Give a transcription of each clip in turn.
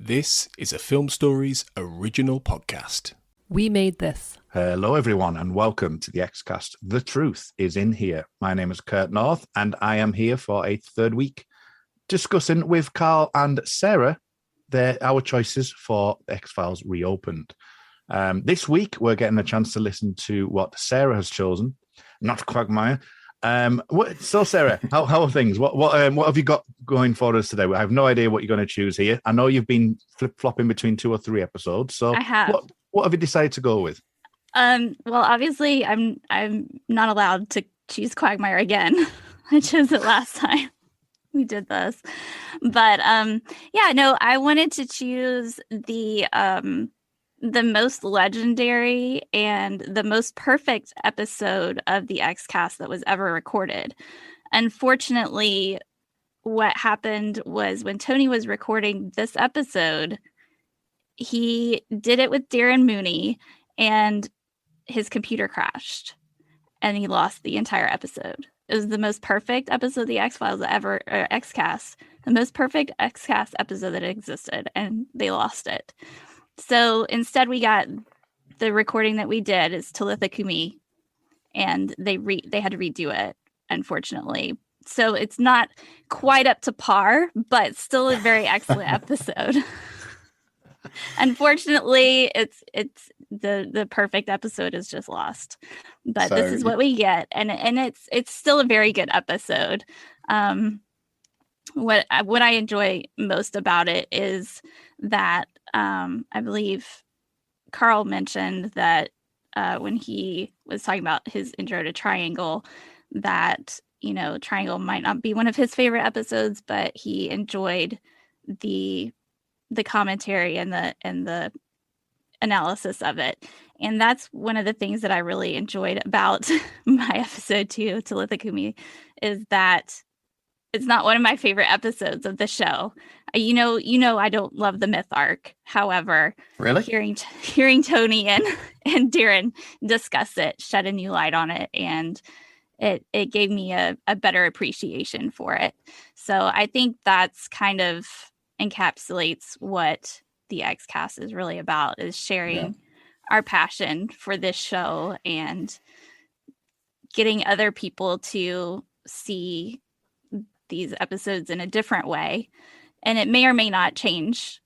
This is a Film Stories original podcast. We made this. Hello, everyone, and welcome to the Xcast. The truth is in here. My name is Kurt North, and I am here for a third week discussing with Carl and Sarah our choices for X-Files Reopened. This week, we're getting a chance to listen to what Sarah has chosen, not Quagmire. So, Sarah, how are things? What have you got going for us today? I have no idea what you're going to choose here. I know you've been flip-flopping between 2 or 3 episodes. So I have. What have you decided to go with? Well, obviously, I'm not allowed to choose Quagmire again. I chose it last time we did this, but I wanted to choose the most legendary and the most perfect episode of the Xcast that was ever recorded. Unfortunately, what happened was when Tony was recording this episode, he did it with Darren Mooney and his computer crashed and he lost the entire episode. It was the most perfect episode of the X-Files Xcast, the most perfect Xcast episode that existed, and they lost it. So instead, we got the recording that we did is Talitha Cumi, and they had to redo it, unfortunately. So it's not quite up to par, but still a very excellent episode. Unfortunately, it's the perfect episode is just lost, but this is what we get, and it's still a very good episode. What I enjoy most about it is that I believe Carl mentioned that when he was talking about his intro to Triangle, that Triangle might not be one of his favorite episodes, but he enjoyed the commentary and the analysis of it. And that's one of the things that I really enjoyed about my episode 2, Talitha Cumi, is that it's not one of my favorite episodes of the show. I don't love the myth arc. However, really hearing Tony and Darren discuss it shed a new light on it, and it gave me a better appreciation for it. So I think that's kind of encapsulates what the Xcast is really about, is sharing our passion for this show and getting other people to see these episodes in a different way. And it may or may not change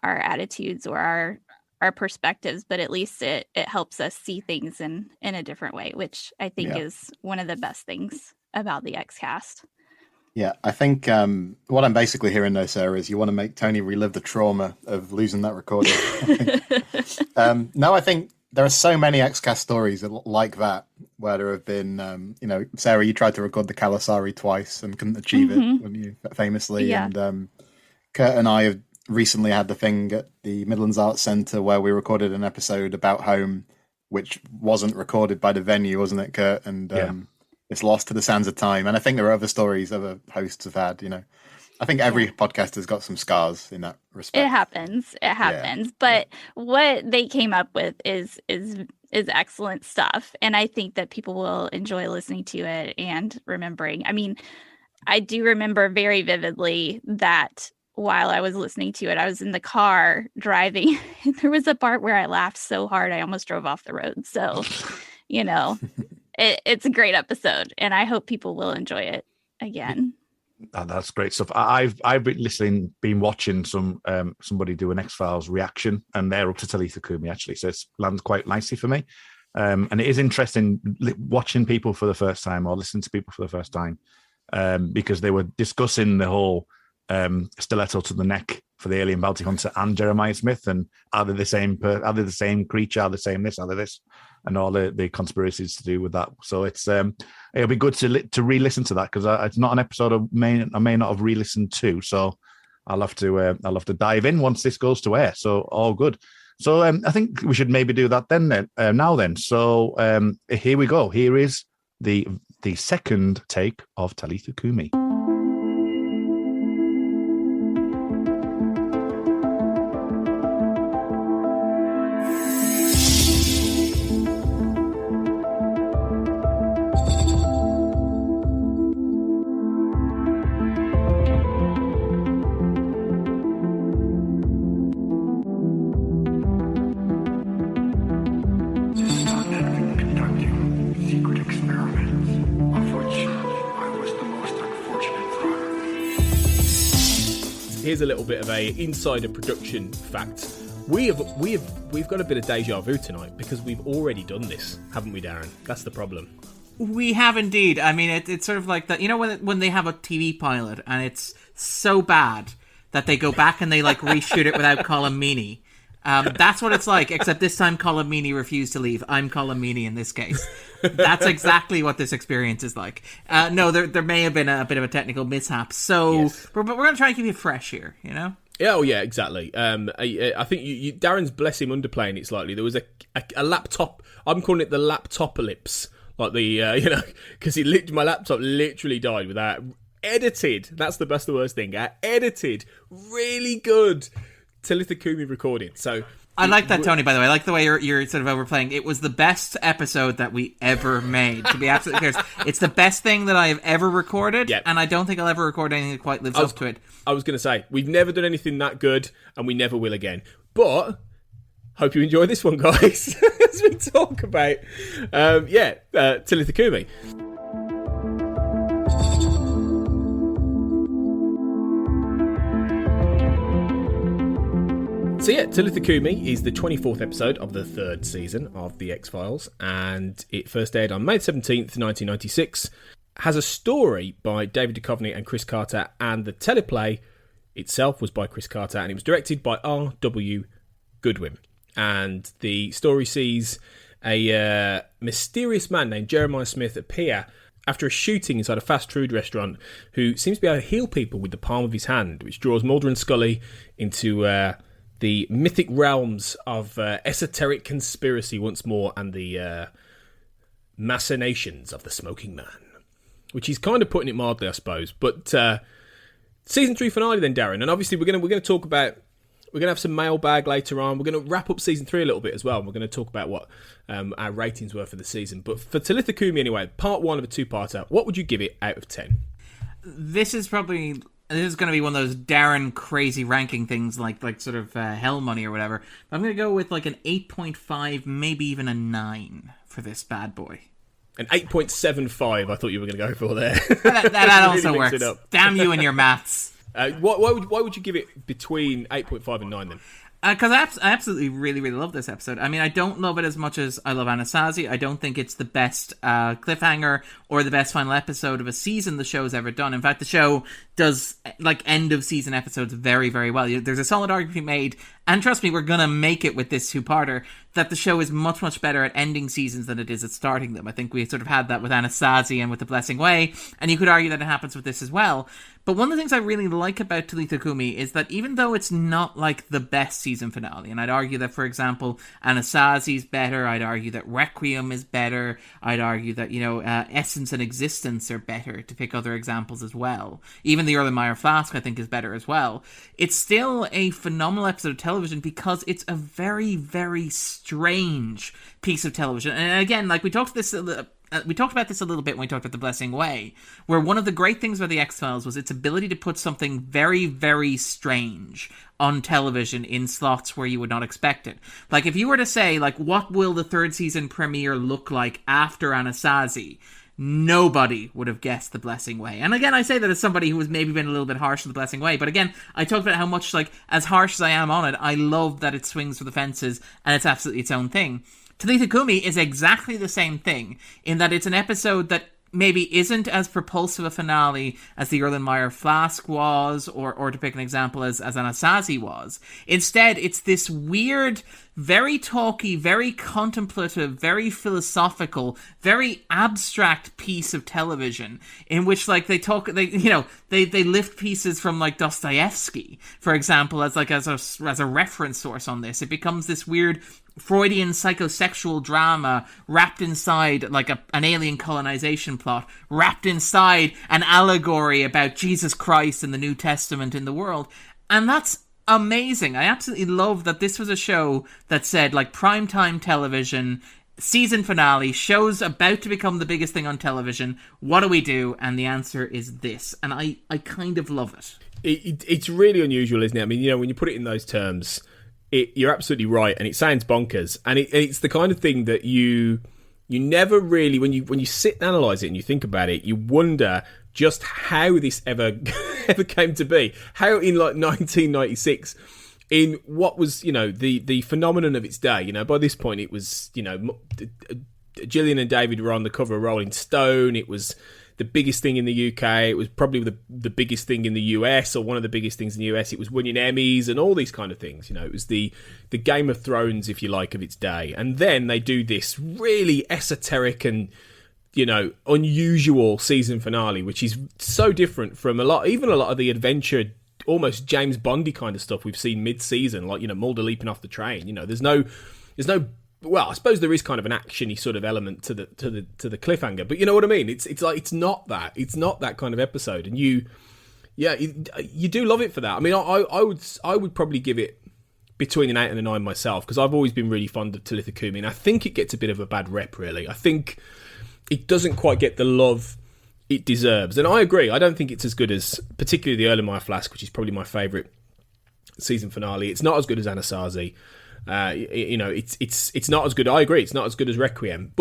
our attitudes or our perspectives, but at least it helps us see things in a different way, which I think is one of the best things about the Xcast. Yeah, I think what I'm basically hearing though, Sarah, is you want to make Tony relive the trauma of losing that recording. No, I think there are so many Xcast stories like that where there have been, Sarah, you tried to record the Calla twice and couldn't achieve it, wouldn't you, famously? Yeah. And Kurt and I have recently had the thing at the Midlands Arts Centre where we recorded an episode about home, which wasn't recorded by the venue, wasn't it, Kurt? And it's lost to the sands of time. And I think there are other stories other hosts have had, I think every podcast has got some scars in that respect. It happens. Yeah. But what they came up with is excellent stuff. And I think that people will enjoy listening to it and remembering. I mean, I do remember very vividly that while I was listening to it, I was in the car driving, and there was a part where I laughed so hard I almost drove off the road. So, it's a great episode, and I hope people will enjoy it again. That's great stuff. I've been watching somebody do an X-Files reaction, and they're up to Talitha Cumi actually, so it lands quite nicely for me. And it is interesting watching people for the first time or listening to people for the first time, because they were discussing the whole stiletto to the neck for the alien bounty hunter and Jeremiah Smith, and are they the same creature, are they the same this, are they this, and all the conspiracies to do with that. So it's it'll be good to re-listen to that, because it's not an episode I may not have re-listened to, so I'll have to dive in once this goes to air. So all good. So I think we should maybe do that then. So here we go. Here is the second take of Talitha Cumi. here's a little bit of a insider production fact. We've got a bit of deja vu tonight because we've already done this, haven't we, Darren? That's the problem. We have indeed. I mean, it's sort of like that. You know when they have a TV pilot and it's so bad that they go back and they like reshoot it without Colin Meaney. That's what it's like, except this time Colin Meaney refused to leave. I'm Colin Meaney in this case. That's exactly what this experience is like. No, there may have been a bit of a technical mishap. So, yes. But we're going to try and keep it fresh here, you know? Yeah, oh yeah, exactly. I think Darren's, bless him, underplaying it slightly. There was a laptop. I'm calling it the laptopalypse, like the because my laptop literally died without edited. That's the best, the worst thing. Edited, really good Talitha Cumi recording. So I like that, Tony. By the way, I like the way you're sort of overplaying. It was the best episode that we ever made. To be absolutely clear, it's the best thing that I have ever recorded, and I don't think I'll ever record anything that quite lives up to it. I was going to say we've never done anything that good, and we never will again. But hope you enjoy this one, guys, as we talk about Talitha Cumi. So yeah, Talitha Cumi is the 24th episode of the 3rd season of The X-Files, and it first aired on May 17th, 1996. Has a story by David Duchovny and Chris Carter, and the teleplay itself was by Chris Carter, and it was directed by R.W. Goodwin. And the story sees a mysterious man named Jeremiah Smith appear after a shooting inside a fast food restaurant, who seems to be able to heal people with the palm of his hand, which draws Mulder and Scully into the mythic realms of esoteric conspiracy once more, and the machinations of the smoking man, which he's kind of putting it mildly, I suppose. But season 3 finale then, Darren, and obviously we're going to talk about, we're going to have some mailbag later on. We're going to wrap up season 3 a little bit as well, and we're going to talk about what our ratings were for the season. But for Talitha Cumi anyway, part 1 of a 2-parter, what would you give it out of 10? This is going to be one of those Darren crazy ranking things, like sort of hell money or whatever. I'm going to go with like an 8.5, maybe even a 9 for this bad boy. An 8.75, I thought you were going to go for there. That also works. Damn you and your maths. Why would you give it between 8.5 and 9 then? Because I absolutely really, really love this episode. I mean, I don't love it as much as I love Anasazi. I don't think it's the best cliffhanger or the best final episode of a season the show's ever done. In fact, the show does like end of season episodes very, very well. There's a solid argument to be made, and trust me, we're going to make it with this 2-parter, that the show is much, much better at ending seasons than it is at starting them. I think we sort of had that with Anasazi and with The Blessing Way, and you could argue that it happens with this as well. But one of the things I really like about Talitha Cumi is that even though it's not like the best season finale, and I'd argue that, for example, Anasazi's better, I'd argue that Requiem is better, I'd argue that, Essence and Existence are better, to pick other examples as well. Even the Erlenmeyer Flask, I think, is better as well. It's still a phenomenal episode of television because it's a very, very strange piece of television. And again, like we talked about this a little bit when we talked about The Blessing Way, where one of the great things about The X-Files was its ability to put something very, very strange on television in slots where you would not expect it. Like, if you were to say, like, what will the 3rd season premiere look like after Anasazi? Nobody would have guessed The Blessing Way. And again, I say that as somebody who has maybe been a little bit harsh on The Blessing Way, but again, I talked about how much, like, as harsh as I am on it, I love that it swings for the fences and it's absolutely its own thing. Talitha Cumi is exactly the same thing, in that it's an episode that maybe isn't as propulsive a finale as the Erlenmeyer Flask was, or to pick an example, as Anasazi was. Instead, it's this weird, very talky, very contemplative, very philosophical, very abstract piece of television in which, like, they lift pieces from, like, Dostoevsky, for example, as a reference source on this. It becomes this weird Freudian psychosexual drama wrapped inside like an alien colonization plot, wrapped inside an allegory about Jesus Christ and the New Testament in the world. And that's amazing. I absolutely love that this was a show that said, like, primetime television, season finale, show's about to become the biggest thing on television. What do we do? And the answer is this. And I kind of love it. It's really unusual, isn't it? I mean, when you put it in those terms, you're absolutely right, and it sounds bonkers, and it's the kind of thing that you never really, when you sit and analyse it and you think about it, you wonder just how this ever ever came to be. How in like 1996, in what was, you know, the phenomenon of its day, you know, by this point it was, you know, Gillian and David were on the cover of Rolling Stone. It was the biggest thing in the UK. It was probably the biggest thing in the US, or one of the biggest things in the US. It was winning Emmys and all these kind of things. You know, it was the Game of Thrones, if you like, of its day. And then they do this really esoteric and, you know, unusual season finale, which is so different from a lot of the adventure, almost James Bondy kind of stuff we've seen mid-season, like, you know, Mulder leaping off the train. You know, there's no. Well, I suppose there is kind of an actiony sort of element to the cliffhanger, but you know what I mean. It's like it's not that kind of episode, and you do love it for that. I mean, I would probably give it between an 8 and a 9 myself, because I've always been really fond of Talitha Cumi, and I think it gets a bit of a bad rep. Really, I think it doesn't quite get the love it deserves, and I agree. I don't think it's as good as particularly the Erlenmeyer Flask, which is probably my favourite season finale. It's not as good as Anasazi. You know, it's not as good. I agree, it's not as good as Requiem,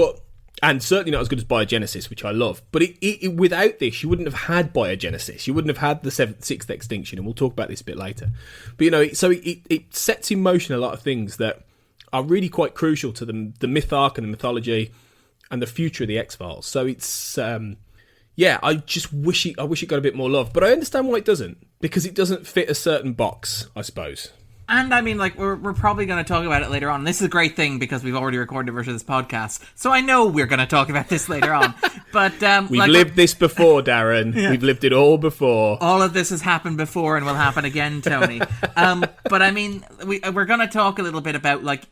and certainly not as good as Biogenesis, which I love. But it without this, you wouldn't have had Biogenesis. You wouldn't have had the sixth extinction, and we'll talk about this a bit later. But you know, so it sets in motion a lot of things that are really quite crucial to the myth arc and the mythology and the future of the X-Files. So it's I just wish it got a bit more love, but I understand why it doesn't, because it doesn't fit a certain box, I suppose. And I mean, like, we're probably going to talk about it later on. This is a great thing because we've already recorded a version of this podcast, so I know we're going to talk about this later on. But we've lived this before, Darren. Yeah. We've lived it all before. All of this has happened before and will happen again, Tony. But I mean, we're going to talk a little bit about, like,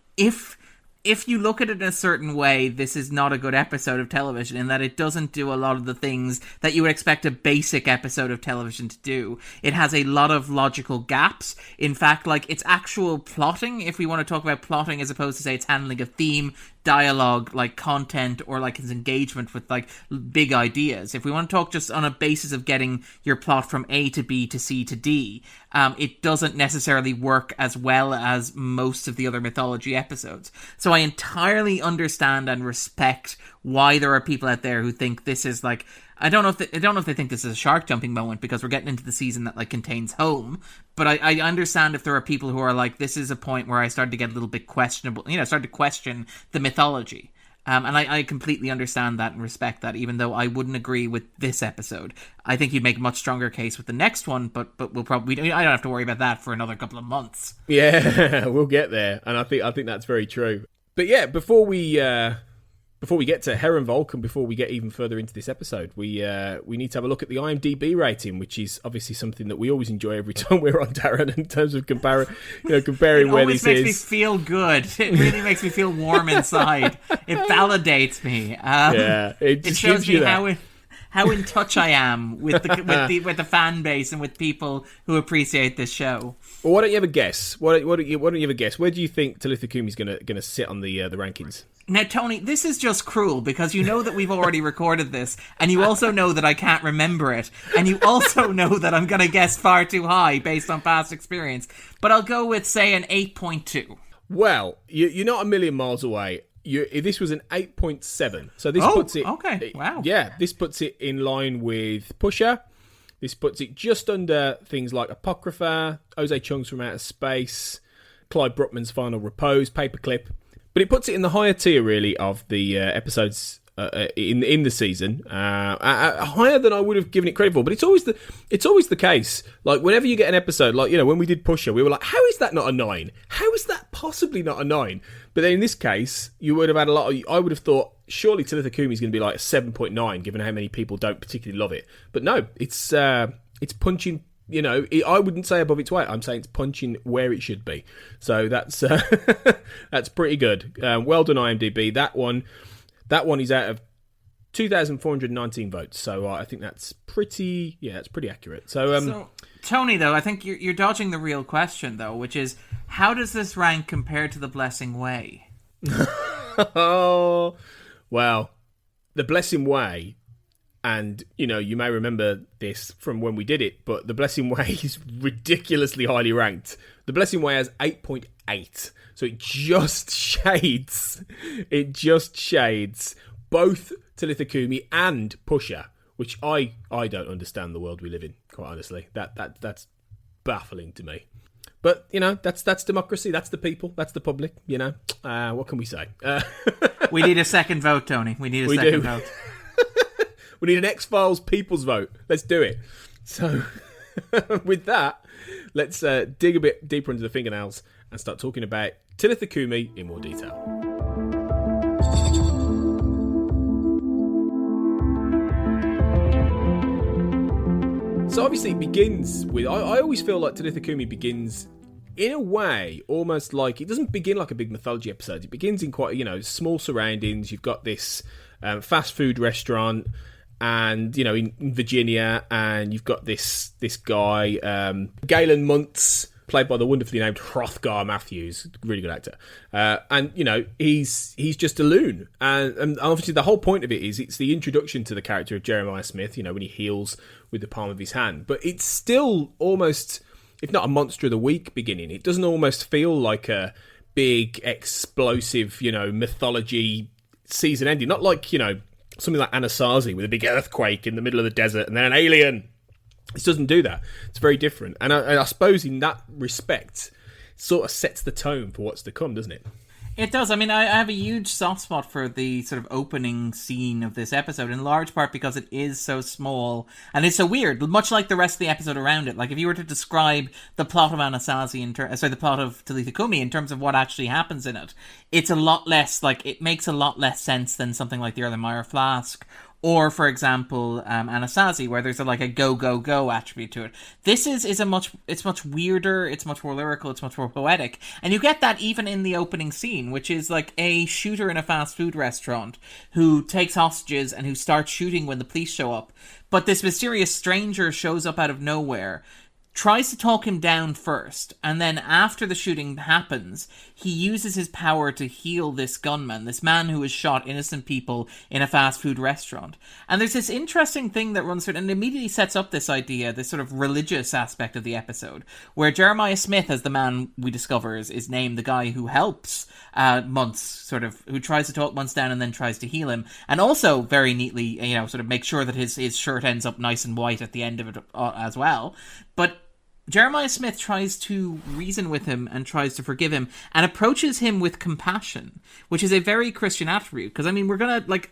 if you look at it in a certain way, this is not a good episode of television, in that it doesn't do a lot of the things that you would expect a basic episode of television to do. It has a lot of logical gaps. In fact, like, its actual plotting, if we want to talk about plotting as opposed to, say, its handling of theme, dialogue, like content, or like its engagement with like big ideas. If we want to talk just on a basis of getting your plot from A to B to C to D, it doesn't necessarily work as well as most of the other mythology episodes. So I entirely understand and respect why there are people out there who think this is like, I don't know if they think this is a shark jumping moment, because we're getting into the season that like contains home. But I understand if there are people who are like, this is a point where I started to get a little bit questionable, you know, started to question the mythology. And I completely understand that and respect that, even though I wouldn't agree with this episode. I think you'd make a much stronger case with the next one, but we'll probably, I don't have to worry about that for another couple of months. Yeah, we'll get there. And I think that's very true. But yeah, before we get to Heron Volk, and before we get even further into this episode, we need to have a look at the IMDb rating, which is obviously something that we always enjoy every time we're on, Darren, in terms of comparing where this is. It always makes me feel good. It really makes me feel warm inside. It validates me. It shows me how in touch I am with the fan base and with people who appreciate this show. Well, why don't you have a guess? Why don't you have a guess? Where do you think Talitha Cumi is going to sit on the rankings? Now, Tony, this is just cruel, because you know that we've already recorded this, and you also know that I can't remember it, and you also know that I'm going to guess far too high based on past experience. But I'll go with, say, an 8.2. Well, you're not a million miles away. This was an 8.7. So this puts it... okay, wow. Yeah, this puts it in line with Pusher. This puts it just under things like Apocrypha, Ozai Chung's From Outer Space, Clive Bruckman's Final Repose, Paperclip. But it puts it in the higher tier, really, of the episodes in the season, higher than I would have given it credit for. But it's always the case. Like, whenever you get an episode, like, you know, when we did Pusher, we were like, how is that not a 9? How is that possibly not a 9? But then in this case, you would have had I would have thought, surely Talitha Cumi is going to be like a 7.9, given how many people don't particularly love it. But no, it's punching. You know, I wouldn't say above its weight. I'm saying it's punching where it should be. So that's that's pretty good. Well done, IMDb. That one is out of 2,419 votes. So I think that's pretty accurate. So Tony, though, I think you're dodging the real question, though, which is, how does this rank compare to The Blessing Way? Oh, well, The Blessing Way. And, you know, you may remember this from when we did it, but The Blessing Way is ridiculously highly ranked. The Blessing Way has 8.8. So it just shades both Talitha Cumi and Pusher, which I don't understand the world we live in, quite honestly. That's baffling to me. But, that's democracy. That's the people. That's the public, What can we say? We need a second vote, Tony. We need a second vote. We need an X-Files people's vote. Let's do it. So, with that, let's dig a bit deeper into the fingernails and start talking about Talitha Cumi in more detail. So obviously it begins with... I always feel like Talitha Cumi begins in a way almost like... It doesn't begin like a big mythology episode. It begins in quite, small surroundings. You've got this fast food restaurant and, in Virginia, and you've got this guy, Galen Muntz, played by the wonderfully named Hrothgar Matthews, really good actor. And, he's just a loon. And obviously the whole point of it is it's the introduction to the character of Jeremiah Smith, when he heals with the palm of his hand. But it's still almost, if not a Monster of the Week beginning, it doesn't almost feel like a big, explosive, mythology season ending. Not like, something like Anasazi with a big earthquake in the middle of the desert and then an alien. This doesn't do that. It's very different. And I suppose in that respect, it sort of sets the tone for what's to come, doesn't it? It does. I mean, I have a huge soft spot for the sort of opening scene of this episode, in large part because it is so small and it's so weird, much like the rest of the episode around it. Like, if you were to describe the plot of Anasazi, the plot of Talitha Cumi in terms of what actually happens in it, it's a lot less, it makes a lot less sense than something like the Erlenmeyer Flask, or, for example, Anasazi, where there's a go, go, go attribute to it. This is it's much weirder, it's much more lyrical, it's much more poetic. And you get that even in the opening scene, which is like a shooter in a fast food restaurant who takes hostages and who starts shooting when the police show up. But this mysterious stranger shows up out of nowhere, tries to talk him down first, and then after the shooting happens, he uses his power to heal this gunman, this man who has shot innocent people in a fast food restaurant. And there's this interesting thing that runs through it, and immediately sets up this idea, this sort of religious aspect of the episode, where Jeremiah Smith, as the man we discover, is named the guy who helps Muntz, who tries to talk Muntz down and then tries to heal him, and also very neatly, make sure that his shirt ends up nice and white at the end of it as well. But Jeremiah Smith tries to reason with him and tries to forgive him and approaches him with compassion, which is a very Christian attribute. Because,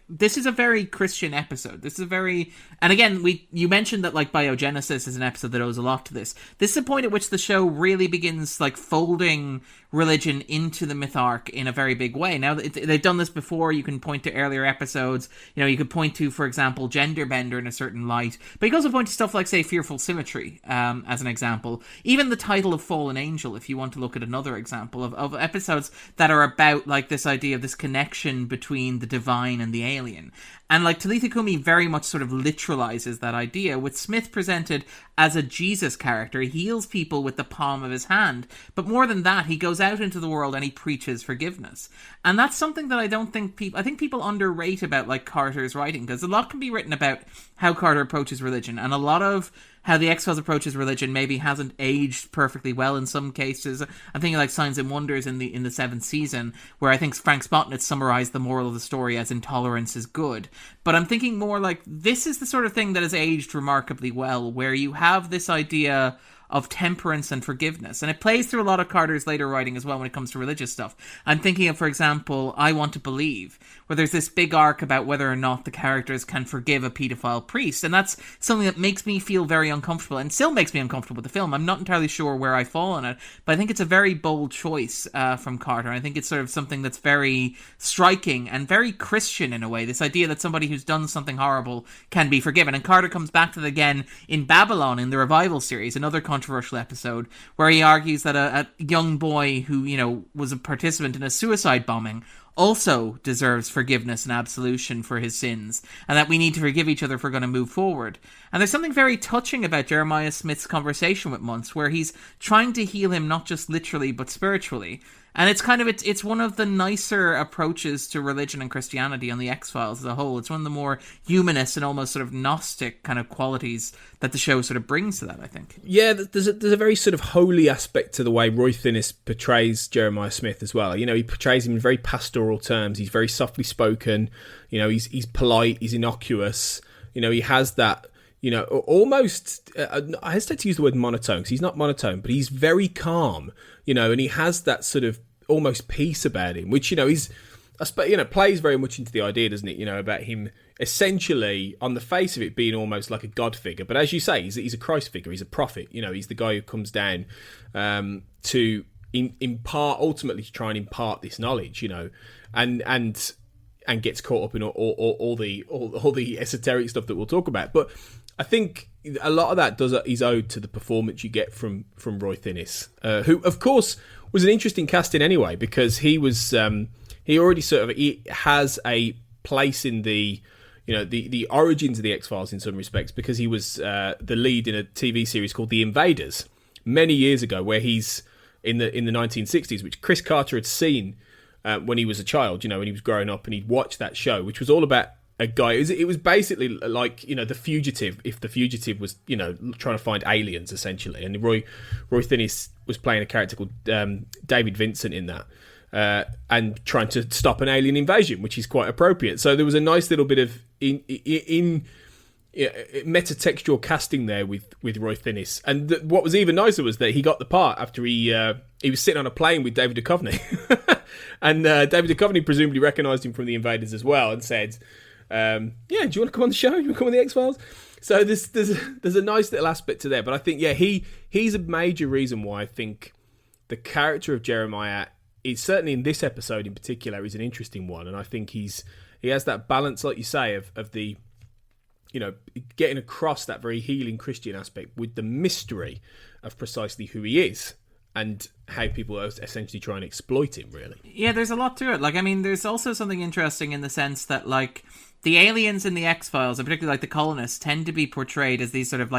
this is a very Christian episode. This is a very... And again, you mentioned that, Biogenesis is an episode that owes a lot to this. This is a point at which the show really begins, folding religion into the myth arc in a very big way. Now, they've done this before. You can point to earlier episodes. You could point to, for example, Genderbender in a certain light. But you can also point to stuff like, say, Fearful Symmetry, as an example. Even the title of Fallen Angel, if you want to look at another example of episodes that are about, this idea of this connection between the divine and the alien. And, Talitha Cumi very much sort of literalizes that idea, with Smith presented as a Jesus character. He heals people with the palm of his hand. But more than that, he goes out into the world and he preaches forgiveness. And that's something that I think people underrate about, Carter's writing, because a lot can be written about how Carter approaches religion, and a lot of how the X-Files approaches religion maybe hasn't aged perfectly well in some cases. I'm thinking Signs and Wonders in the 7th season, where I think Frank Spotnitz summarized the moral of the story as intolerance is good. But I'm thinking more this is the sort of thing that has aged remarkably well, where you have this idea of temperance and forgiveness. And it plays through a lot of Carter's later writing as well when it comes to religious stuff. I'm thinking of, for example, I Want to Believe, where there's this big arc about whether or not the characters can forgive a paedophile priest. And that's something that makes me feel very uncomfortable, and still makes me uncomfortable with the film. I'm not entirely sure where I fall on it, but I think it's a very bold choice from Carter. I think it's sort of something that's very striking and very Christian in a way, this idea that somebody who's done something horrible can be forgiven. And Carter comes back to it again in Babylon, in the Revival series, another controversial episode, where he argues that a young boy who, was a participant in a suicide bombing also deserves forgiveness and absolution for his sins, and that we need to forgive each other if we're going to move forward. And there's something very touching about Jeremiah Smith's conversation with Muntz, where he's trying to heal him not just literally but spiritually. And it's one of the nicer approaches to religion and Christianity on the X-Files as a whole. It's one of the more humanist and almost sort of Gnostic kind of qualities that the show sort of brings to that, I think. Yeah, there's a very sort of holy aspect to the way Roy Finnis portrays Jeremiah Smith as well. He portrays him in very pastoral terms. He's very softly spoken. He's polite. He's innocuous. He has that, almost, I hesitate to use the word monotone because he's not monotone, but he's very calm, and he has that sort of almost peace about him, which, plays very much into the idea, doesn't it, about him essentially, on the face of it, being almost like a god figure. But as you say, he's a Christ figure, he's a prophet, he's the guy who comes down to impart, ultimately to try and impart this knowledge, and gets caught up in all the esoteric stuff that we'll talk about. But I think a lot of that is owed to the performance you get from Roy Thinnes, who, of course, was an interesting casting anyway, because he was he already he has a place in the the origins of the X-Files in some respects, because he was the lead in a TV series called The Invaders many years ago, where he's in the 1960s, which Chris Carter had seen when he was a child, when he was growing up, and he'd watched that show, which was all about a guy. It was basically like, The Fugitive, if The Fugitive was, trying to find aliens, essentially. And Roy Thinnes was playing a character called David Vincent in that, and trying to stop an alien invasion, which is quite appropriate. So there was a nice little bit of metatextual casting there with Roy Thinnes. And what was even nicer was that he got the part after he was sitting on a plane with David Duchovny. And David Duchovny presumably recognised him from The Invaders as well, and said, do you want to come on the show? You want to come on the X-Files? So there's a nice little aspect to there. But I think, he's a major reason why I think the character of Jeremiah is, certainly in this episode in particular, is an interesting one. And I think he has that balance, like you say, of the, getting across that very healing Christian aspect with the mystery of precisely who he is and how people are essentially trying to exploit him, really. Yeah, there's a lot to it. There's also something interesting in the sense that, the aliens in the X-Files, and particularly the colonists, tend to be portrayed as these sort of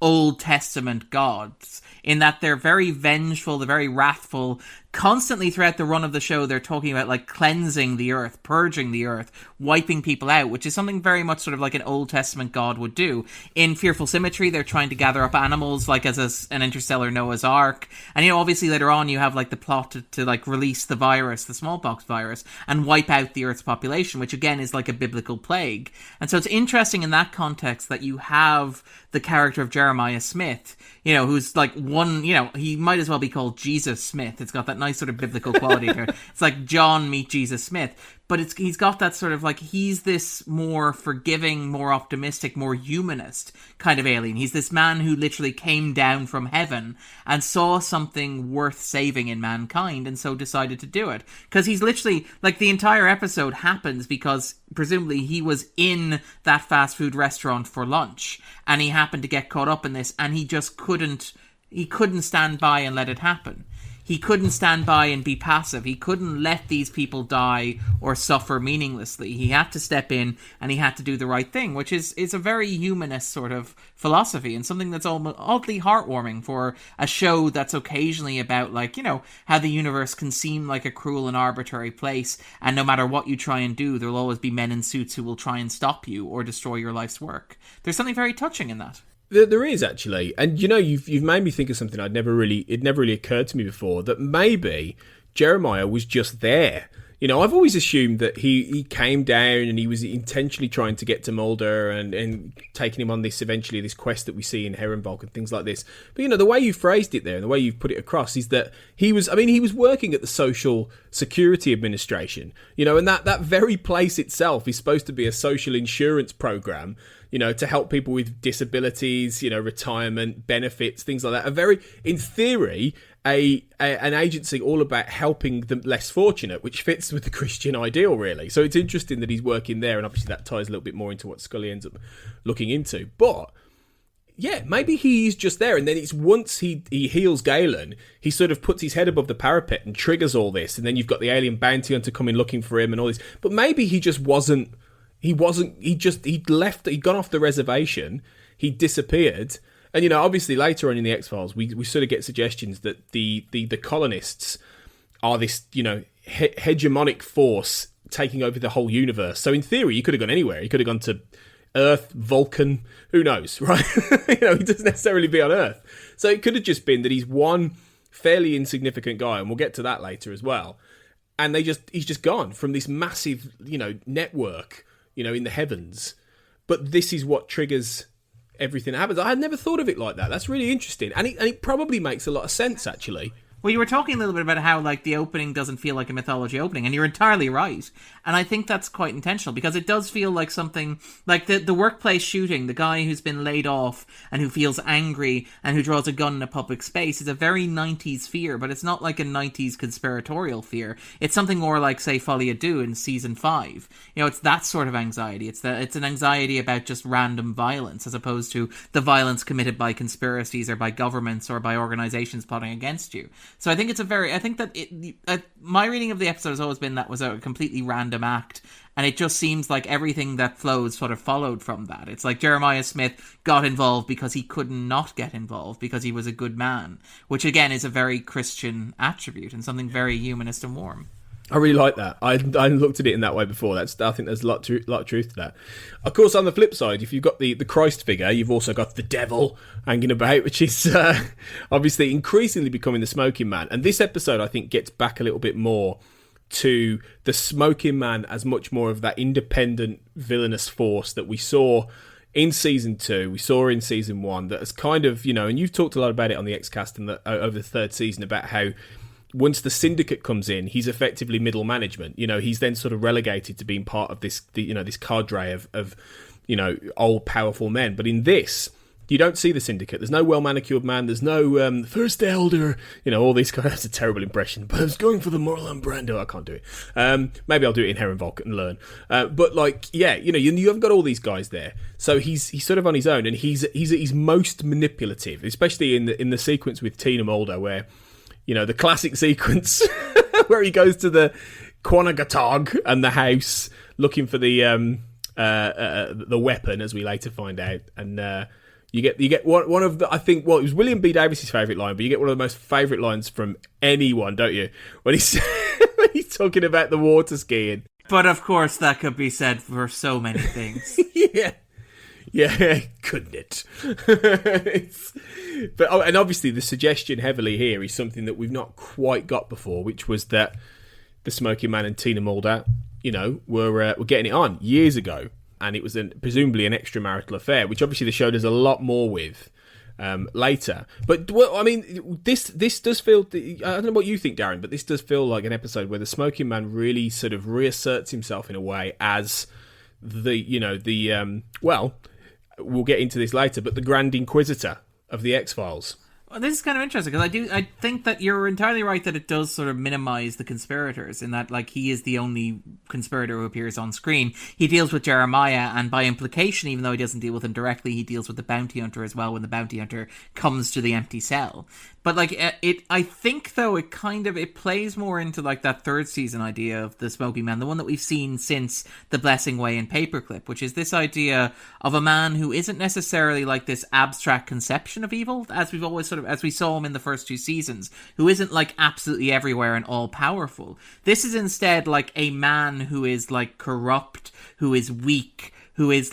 Old Testament gods, in that they're very vengeful, they're very wrathful. Constantly throughout the run of the show, they're talking about cleansing the earth, purging the earth, wiping people out, which is something very much sort of like an Old Testament god would do. In Fearful Symmetry, they're trying to gather up animals, as an interstellar Noah's Ark. And, obviously later on you have the plot to release the virus, the smallpox virus, and wipe out the earth's population, which again is a biblical plague. And so it's interesting in that context that you have the character of Jeremiah Smith, who's he might as well be called Jesus Smith. It's got that nice sort of biblical quality to it. It's like John meet Jesus Smith. But he's got that sort of he's this more forgiving, more optimistic, more humanist kind of alien. He's this man who literally came down from heaven and saw something worth saving in mankind, and so decided to do it. Because he's literally, the entire episode happens because presumably he was in that fast food restaurant for lunch, and he happened to get caught up in this, and he just couldn't stand by and let it happen. He couldn't stand by and be passive. He couldn't let these people die or suffer meaninglessly. He had to step in, and he had to do the right thing, which is a very humanist sort of philosophy, and something that's almost oddly heartwarming for a show that's occasionally about, how the universe can seem like a cruel and arbitrary place, and no matter what you try and do, there'll always be men in suits who will try and stop you or destroy your life's work. There's something very touching in that. There is, actually. And, you've made me think of something it never really occurred to me before, that maybe Jeremiah was just there. I've always assumed that he came down and he was intentionally trying to get to Mulder and taking him on this quest that we see in Herrenvolk and things like this. But, the way you phrased it there and the way you've put it across is that he was working at the Social Security Administration, and that very place itself is supposed to be a social insurance program, to help people with disabilities, retirement benefits, things like that. In theory, an agency all about helping the less fortunate, which fits with the Christian ideal, really. So it's interesting that he's working there, and obviously that ties a little bit more into what Scully ends up looking into. But yeah, maybe he's just there, and then it's once he heals Galen, he sort of puts his head above the parapet and triggers all this, and then you've got the alien bounty hunter coming looking for him and all this. But maybe he just wasn't. He'd left, he'd gone off the reservation, he disappeared. And, obviously later on in the X-Files, we sort of get suggestions that the colonists are this, hegemonic force taking over the whole universe. So in theory, he could have gone anywhere. He could have gone to Earth, Vulcan, who knows, right? He doesn't necessarily be on Earth. So it could have just been that he's one fairly insignificant guy, and we'll get to that later as well. And he's just gone from this massive, network, in the heavens, but this is what triggers everything that happens. I had never thought of it like that. That's really interesting. And it probably makes a lot of sense, actually. Well, you were talking a little bit about how, like, the opening doesn't feel like a mythology opening, and you're entirely right. And I think that's quite intentional, because it does feel like something, like the workplace shooting, the guy who's been laid off and who feels angry and who draws a gun in a public space is a very 90s fear, but it's not like a 90s conspiratorial fear. It's something more like, say, Folie à Deux in season 5. You know, it's that sort of anxiety. It's an anxiety about just random violence, as opposed to the violence committed by conspiracies or by governments or by organizations plotting against you. So I think my reading of the episode has always been that was a completely random act, and it just seems like everything that flows sort of followed from that. It's like Jeremiah Smith got involved because he could not get involved, because he was a good man, which again is a very Christian attribute and something very humanist and warm. I really like that. I looked at it in that way before. I think there's a lot of truth to that. Of course, on the flip side, if you've got the Christ figure, you've also got the devil hanging about, which is obviously increasingly becoming the smoking man. And this episode, I think, gets back a little bit more to the smoking man as much more of that independent villainous force that we saw in season 2, we saw in season 1, that has kind of, and you've talked a lot about it on the Xcast and over the third season about how once the syndicate comes in, he's effectively middle management. He's then sort of relegated to being part of this cadre of old powerful men. But in this, you don't see the syndicate. There's no well-manicured man. There's no first elder. All these kind of... That's a terrible impression, but I was going for the Marlon Brando. I can't do it. Maybe I'll do it in Heron Volk and learn. But you haven't got all these guys there. So he's sort of on his own, and he's most manipulative, especially in the sequence with Tina Mulder, where the classic sequence where he goes to the Quanagatog and the house looking for the weapon, as we later find out, and you get one of the, I think, it was William B. Davis's favourite line, but you get one of the most favourite lines from anyone, don't you? When he's talking about the water skiing. But of course, that could be said for so many things. Yeah, couldn't it? And obviously the suggestion heavily here is something that we've not quite got before, which was that the Smoking Man and Tina Mulder, were getting it on years ago, and it was presumably an extramarital affair, which obviously the show does a lot more with later. But this does feel... I don't know what you think, Darren, but this does feel like an episode where the Smoking Man really sort of reasserts himself in a way as we'll get into this later, but the Grand Inquisitor of the X-Files. Well, this is kind of interesting, because I think that you're entirely right that it does sort of minimize the conspirators, in that, like, he is the only conspirator who appears on screen. He deals with Jeremiah, and by implication, even though he doesn't deal with him directly, he deals with the bounty hunter as well when the bounty hunter comes to the empty cell. But, I think, though, it plays more into, that third season idea of the Smoking Man, the one that we've seen since The Blessing Way and Paperclip, which is this idea of a man who isn't necessarily, this abstract conception of evil, as we've always as we saw him in the first 2 seasons, who isn't, absolutely everywhere and all-powerful. This is instead, a man who is, corrupt, who is weak, who is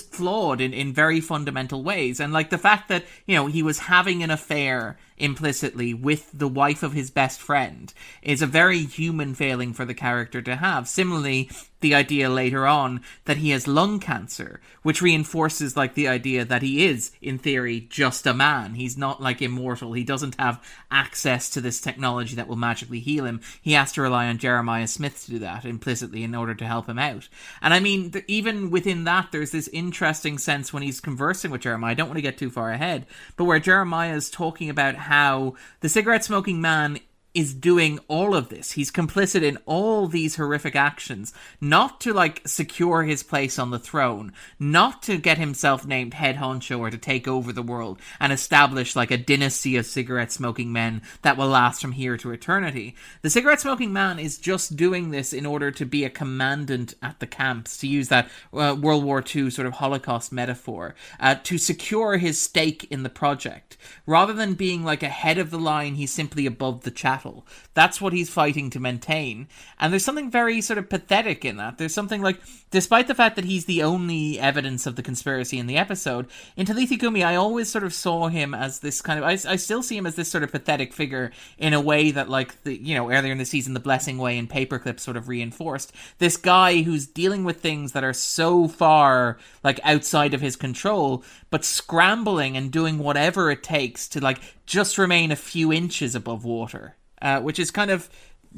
flawed in very fundamental ways. And the fact that, he was having an affair implicitly with the wife of his best friend is a very human failing for the character to have. Similarly, the idea later on that he has lung cancer, which reinforces the idea that he is, in theory, just a man. He's not immortal. He doesn't have access to this technology that will magically heal him. He has to rely on Jeremiah Smith to do that implicitly in order to help him out. And even within that, there's this interesting sense when he's conversing with Jeremiah. I don't want to get too far ahead, but where Jeremiah is talking about how the cigarette smoking man is doing all of this. He's complicit in all these horrific actions, not to secure his place on the throne, not to get himself named head honcho or to take over the world and establish a dynasty of cigarette smoking men that will last from here to eternity. The cigarette smoking man is just doing this in order to be a commandant at the camps, to use that World War II sort of Holocaust metaphor, to secure his stake in the project. Rather than being a head of the line, he's simply above the chattel. battle. That's what he's fighting to maintain. And there's something very sort of pathetic in that. There's something like, despite the fact that he's the only evidence of the conspiracy in the episode, in Talitha Cumi, I always sort of saw him as this kind of, I still see him as this sort of pathetic figure in a way that, like, earlier in the season, the Blessing Way and Paperclip sort of reinforced. This guy who's dealing with things that are so far, like, outside of his control, but scrambling and doing whatever it takes to, like, just remain a few inches above water, which is kind of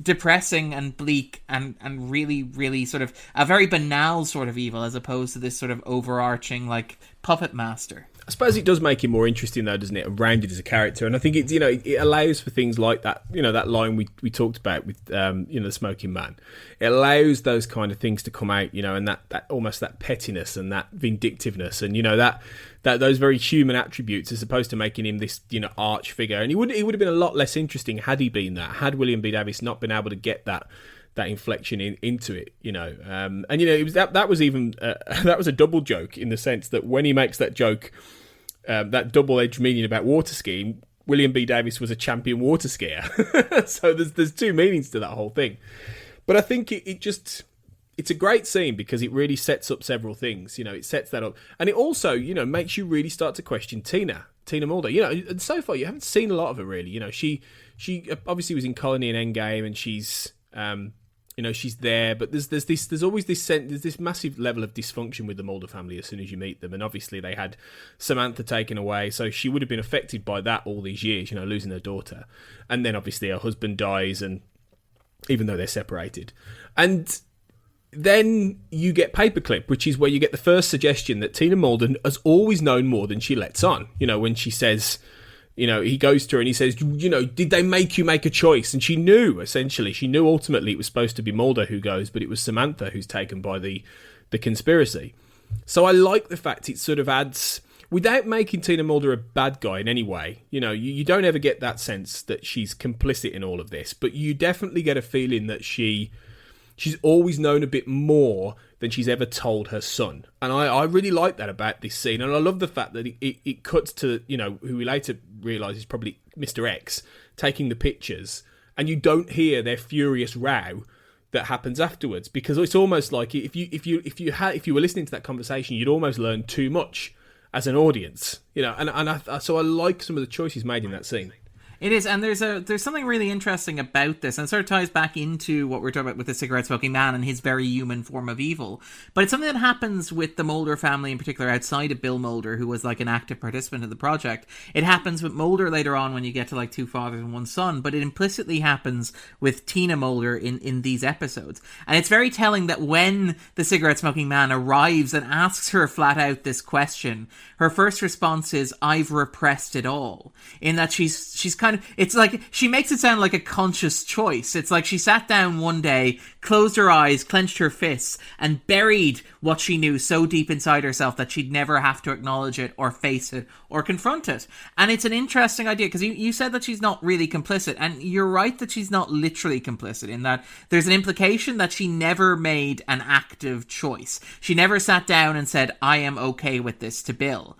depressing and bleak and really, really sort of a very banal sort of evil, as opposed to this sort of overarching, like, puppet master. I suppose it does make him more interesting, though, doesn't it? And rounded as a character, and I think it's, it allows for things like that. That line we talked about with the Smoking Man. It allows those kind of things to come out, and that almost that pettiness and that vindictiveness, and that those very human attributes, as opposed to making him this arch figure. And he would have been a lot less interesting had he been that. Had William B. Davies not been able to get that inflection into it, and it was that was even that was a double joke, in the sense that when he makes that joke, that double-edged meaning about water skiing, William B. Davies was a champion water skier. So there's two meanings to that whole thing. But I think it's a great scene because it really sets up several things. It sets that up, and it also makes you really start to question Tina Mulder. And so far you haven't seen a lot of her really. She obviously was in Colony and Endgame, and she's she's there, but there's always this massive level of dysfunction with the Mulder family as soon as you meet them. And obviously they had Samantha taken away, so she would have been affected by that all these years, losing her daughter. And then obviously her husband dies, and even though they're separated. And then you get Paperclip, which is where you get the first suggestion that Tina Mulder has always known more than she lets on. When she says, he goes to her and he says, did they make you make a choice? And she knew, essentially. She knew ultimately it was supposed to be Mulder who goes, but it was Samantha who's taken by the conspiracy. So I like the fact it sort of adds, without making Tina Mulder a bad guy in any way. You don't ever get that sense that she's complicit in all of this, but you definitely get a feeling that she's always known a bit more than she's ever told her son. And I really like that about this scene. And I love the fact that it cuts to, who we later realise is probably Mr. X, taking the pictures, and you don't hear their furious row that happens afterwards, because it's almost like if you were listening to that conversation, you'd almost learn too much as an audience, so I like some of the choices made in that scene. It is, and there's something really interesting about this, and it sort of ties back into what we're talking about with the cigarette-smoking man and his very human form of evil. But it's something that happens with the Mulder family in particular, outside of Bill Mulder, who was like an active participant in the project. It happens with Mulder later on when you get to like two fathers and one son, but it implicitly happens with Tina Mulder in these episodes. And it's very telling that when the cigarette-smoking man arrives and asks her flat out this question, her first response is, "I've repressed it all." In that she's kind of, it's like she makes it sound like a conscious choice. It's like she sat down one day, closed her eyes, clenched her fists, and buried what she knew so deep inside herself that she'd never have to acknowledge it or face it or confront it. And it's an interesting idea, because you said that she's not really complicit, and you're right that she's not literally complicit, in that there's an implication that she never made an active choice. She never sat down and said, "I am okay with this," to Bill.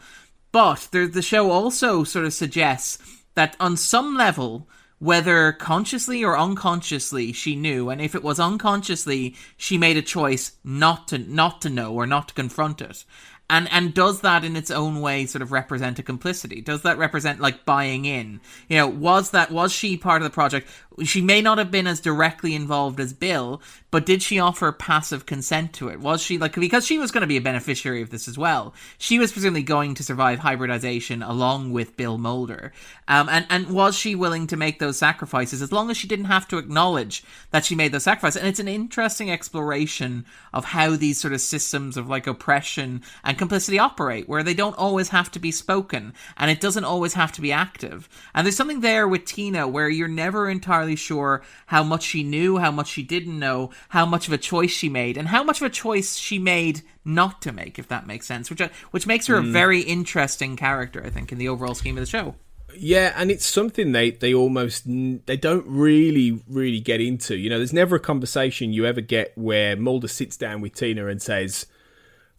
But the show also sort of suggests that on some level, whether consciously or unconsciously, she knew, and if it was unconsciously, she made a choice not to know or not to confront it. And does that in its own way sort of represent a complicity? Does that represent like buying in? Was she part of the project? She may not have been as directly involved as Bill, but did she offer passive consent to it? Was she because she was going to be a beneficiary of this as well. She was presumably going to survive hybridization along with Bill Mulder. And was she willing to make those sacrifices as long as she didn't have to acknowledge that she made those sacrifices? And it's an interesting exploration of how these sort of systems of like oppression and complicity operate, where they don't always have to be spoken and it doesn't always have to be active. And there's something there with Tina where you're never entirely sure how much she knew, how much she didn't know, how much of a choice she made, and how much of a choice she made not to make, if that makes sense, which makes her a very interesting character, I think, in the overall scheme of the show. Yeah, and it's something they don't really get into. There's never a conversation you ever get where Mulder sits down with Tina and says,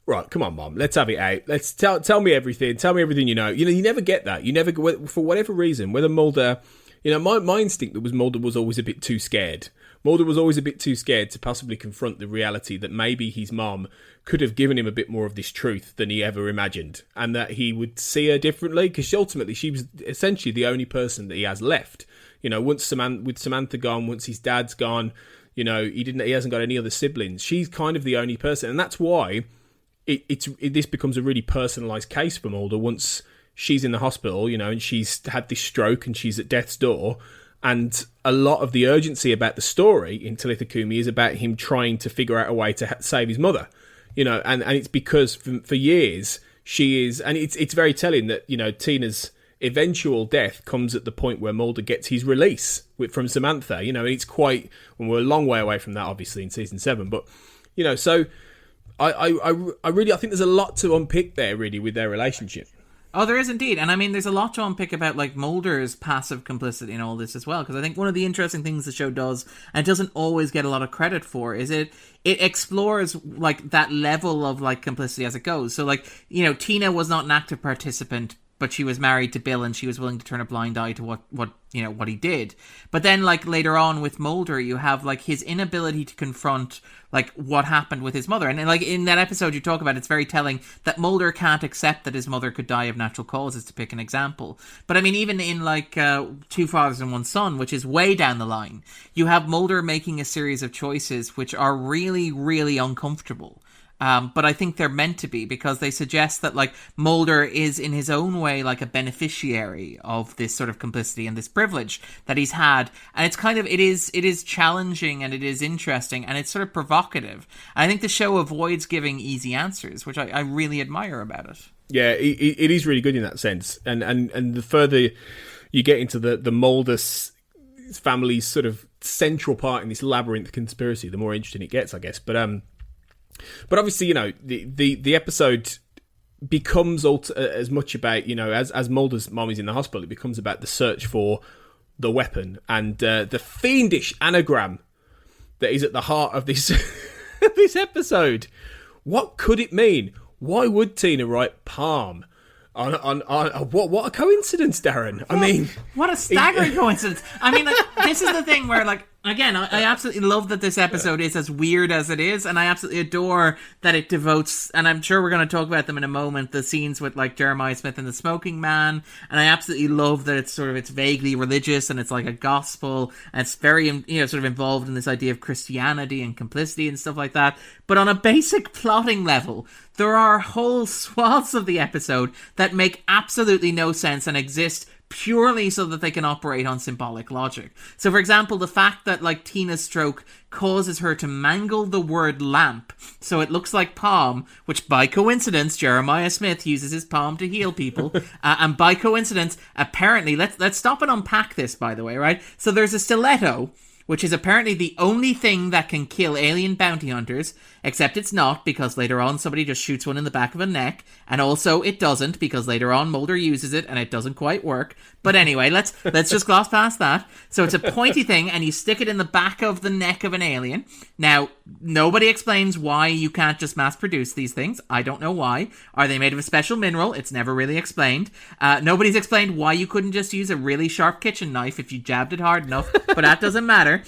"Right, come on, Mom, let's have it out. Let's tell me everything. Tell me everything you know." You never get that. You never, for whatever reason, whether Mulder You know, my instinct was Mulder was always a bit too scared. Mulder was always a bit too scared to possibly confront the reality that maybe his mum could have given him a bit more of this truth than he ever imagined, and that he would see her differently, because ultimately she was essentially the only person that he has left. You know, with Samantha gone, once his dad's gone, you know, he hasn't got any other siblings. She's kind of the only person, and that's why this becomes a really personalised case for Mulder once she's in the hospital, you know, and she's had this stroke and she's at death's door. And a lot of the urgency about the story in Talitha Cumi is about him trying to figure out a way to save his mother, you know, and it's because for years she is, and it's very telling that, you know, Tina's eventual death comes at the point where Mulder gets his release from Samantha, you know, and it's quite, well, we're a long way away from that, obviously, in season 7, but, you know, so I think there's a lot to unpick there, really, with their relationship. Oh, there is indeed. And I mean, there's a lot to unpick about, like, Mulder's passive complicity in all this as well. Because I think one of the interesting things the show does, and doesn't always get a lot of credit for, is it explores, like, that level of, like, complicity as it goes. So, like, you know, Tina was not an active participant, but she was married to Bill and she was willing to turn a blind eye to what he did. But then, like, later on with Mulder, you have, like, his inability to confront, like, what happened with his mother. And, like, in that episode you talk about, it's very telling that Mulder can't accept that his mother could die of natural causes, to pick an example. But, I mean, even in, like, Two Fathers and One Son, which is way down the line, you have Mulder making a series of choices which are really, really uncomfortable. But I think they're meant to be, because they suggest that, like, Mulder is in his own way like a beneficiary of this sort of complicity and this privilege that he's had. And it's kind of, it is challenging and it is interesting and it's sort of provocative. And I think the show avoids giving easy answers, which I really admire about it. Yeah, it is really good in that sense. And the further you get into the Mulder family's sort of central part in this labyrinth conspiracy, the more interesting it gets, I guess. But obviously, you know, the episode becomes as much about, you know, as Mulder's mom is in the hospital, it becomes about the search for the weapon and the fiendish anagram that is at the heart of this this episode. What could it mean? Why would Tina write palm on what a coincidence, Darren? I mean, what a staggering coincidence. I mean, like, this is the thing where, like, again, I absolutely love that this episode is as weird as it is, and I absolutely adore that it devotes, and I'm sure we're going to talk about them in a moment, the scenes with, like, Jeremiah Smith and the smoking man, and I absolutely love that it's vaguely religious, and it's like a gospel, and it's very, you know, sort of involved in this idea of Christianity and complicity and stuff like that. But on a basic plotting level, there are whole swaths of the episode that make absolutely no sense and exist purely so that they can operate on symbolic logic. So, for example, the fact that, like, Tina's stroke causes her to mangle the word lamp so it looks like palm, which by coincidence Jeremiah Smith uses his palm to heal people, and by coincidence, apparently, let's stop and unpack this, by the way, right? So there's a stiletto, which is apparently the only thing that can kill alien bounty hunters, except it's not, because later on somebody just shoots one in the back of a neck, and also it doesn't, because later on Mulder uses it and it doesn't quite work. But anyway, let's just gloss past that. So it's a pointy thing, and you stick it in the back of the neck of an alien. Now, nobody explains why you can't just mass produce these things. I don't know why. Are they made of a special mineral? It's never really explained. Nobody's explained why you couldn't just use a really sharp kitchen knife if you jabbed it hard enough, but that doesn't matter.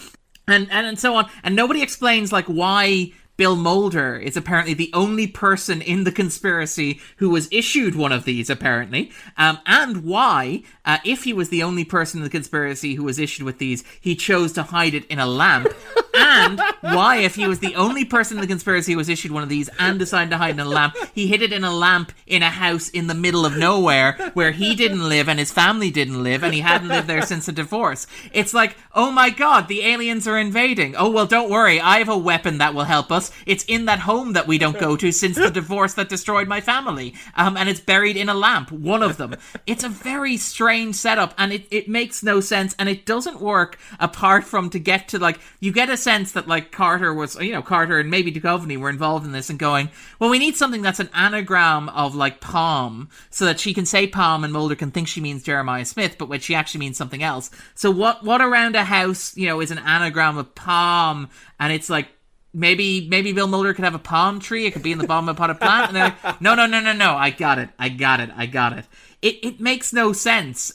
And so on. And nobody explains, like, why Bill Mulder is apparently the only person in the conspiracy who was issued one of these, apparently. And why, if he was the only person in the conspiracy who was issued with these, he chose to hide it in a lamp. And why, if he was the only person in the conspiracy who was issued one of these and decided to hide it in a lamp, he hid it in a lamp in a house in the middle of nowhere where he didn't live and his family didn't live, and he hadn't lived there since the divorce. It's like, oh my god, the aliens are invading. Oh, well, don't worry, I have a weapon that will help us. It's in that home that we don't go to since the divorce that destroyed my family. And it's buried in a lamp, one of them. It's a very strange setup, and it makes no sense, and it doesn't work apart from to get to, like, you get a sense that, like, Carter and maybe Duchovny were involved in this and going, well, we need something that's an anagram of, like, palm, so that she can say palm and Mulder can think she means Jeremiah Smith, but when she actually means something else. So what around a house, you know, is an anagram of palm, and it's like, maybe Bill Mulder could have a palm tree, it could be in the bottom of a potted plant, and they're like, no, I got it. It makes no sense.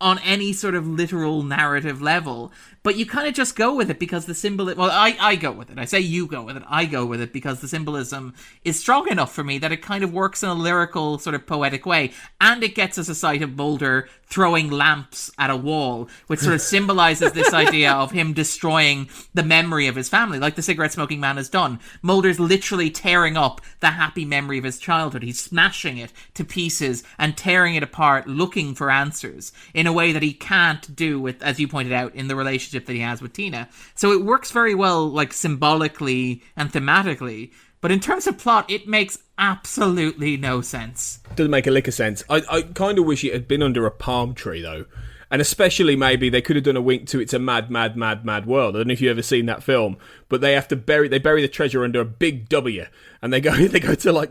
on any sort of literal narrative level, but you kind of just go with it because the symbol... Well, I go with it. I say you go with it. I go with it because the symbolism is strong enough for me that it kind of works in a lyrical, sort of poetic way, and it gets us a sight of Mulder throwing lamps at a wall, which sort of symbolizes this idea of him destroying the memory of his family, like the cigarette-smoking man has done. Mulder's literally tearing up the happy memory of his childhood. He's smashing it to pieces and tearing it apart, looking for answers in a way that he can't do with, as you pointed out, in the relationship that he has with Tina. So it works very well, like, symbolically and thematically, but in terms of plot, it makes absolutely no sense. Doesn't make a lick of sense. I kind of wish it had been under a palm tree, though. And especially maybe they could have done a wink to It's a Mad, Mad, Mad, Mad World. I don't know if you've ever seen that film, but they have to bury the treasure under a big W, and they go to like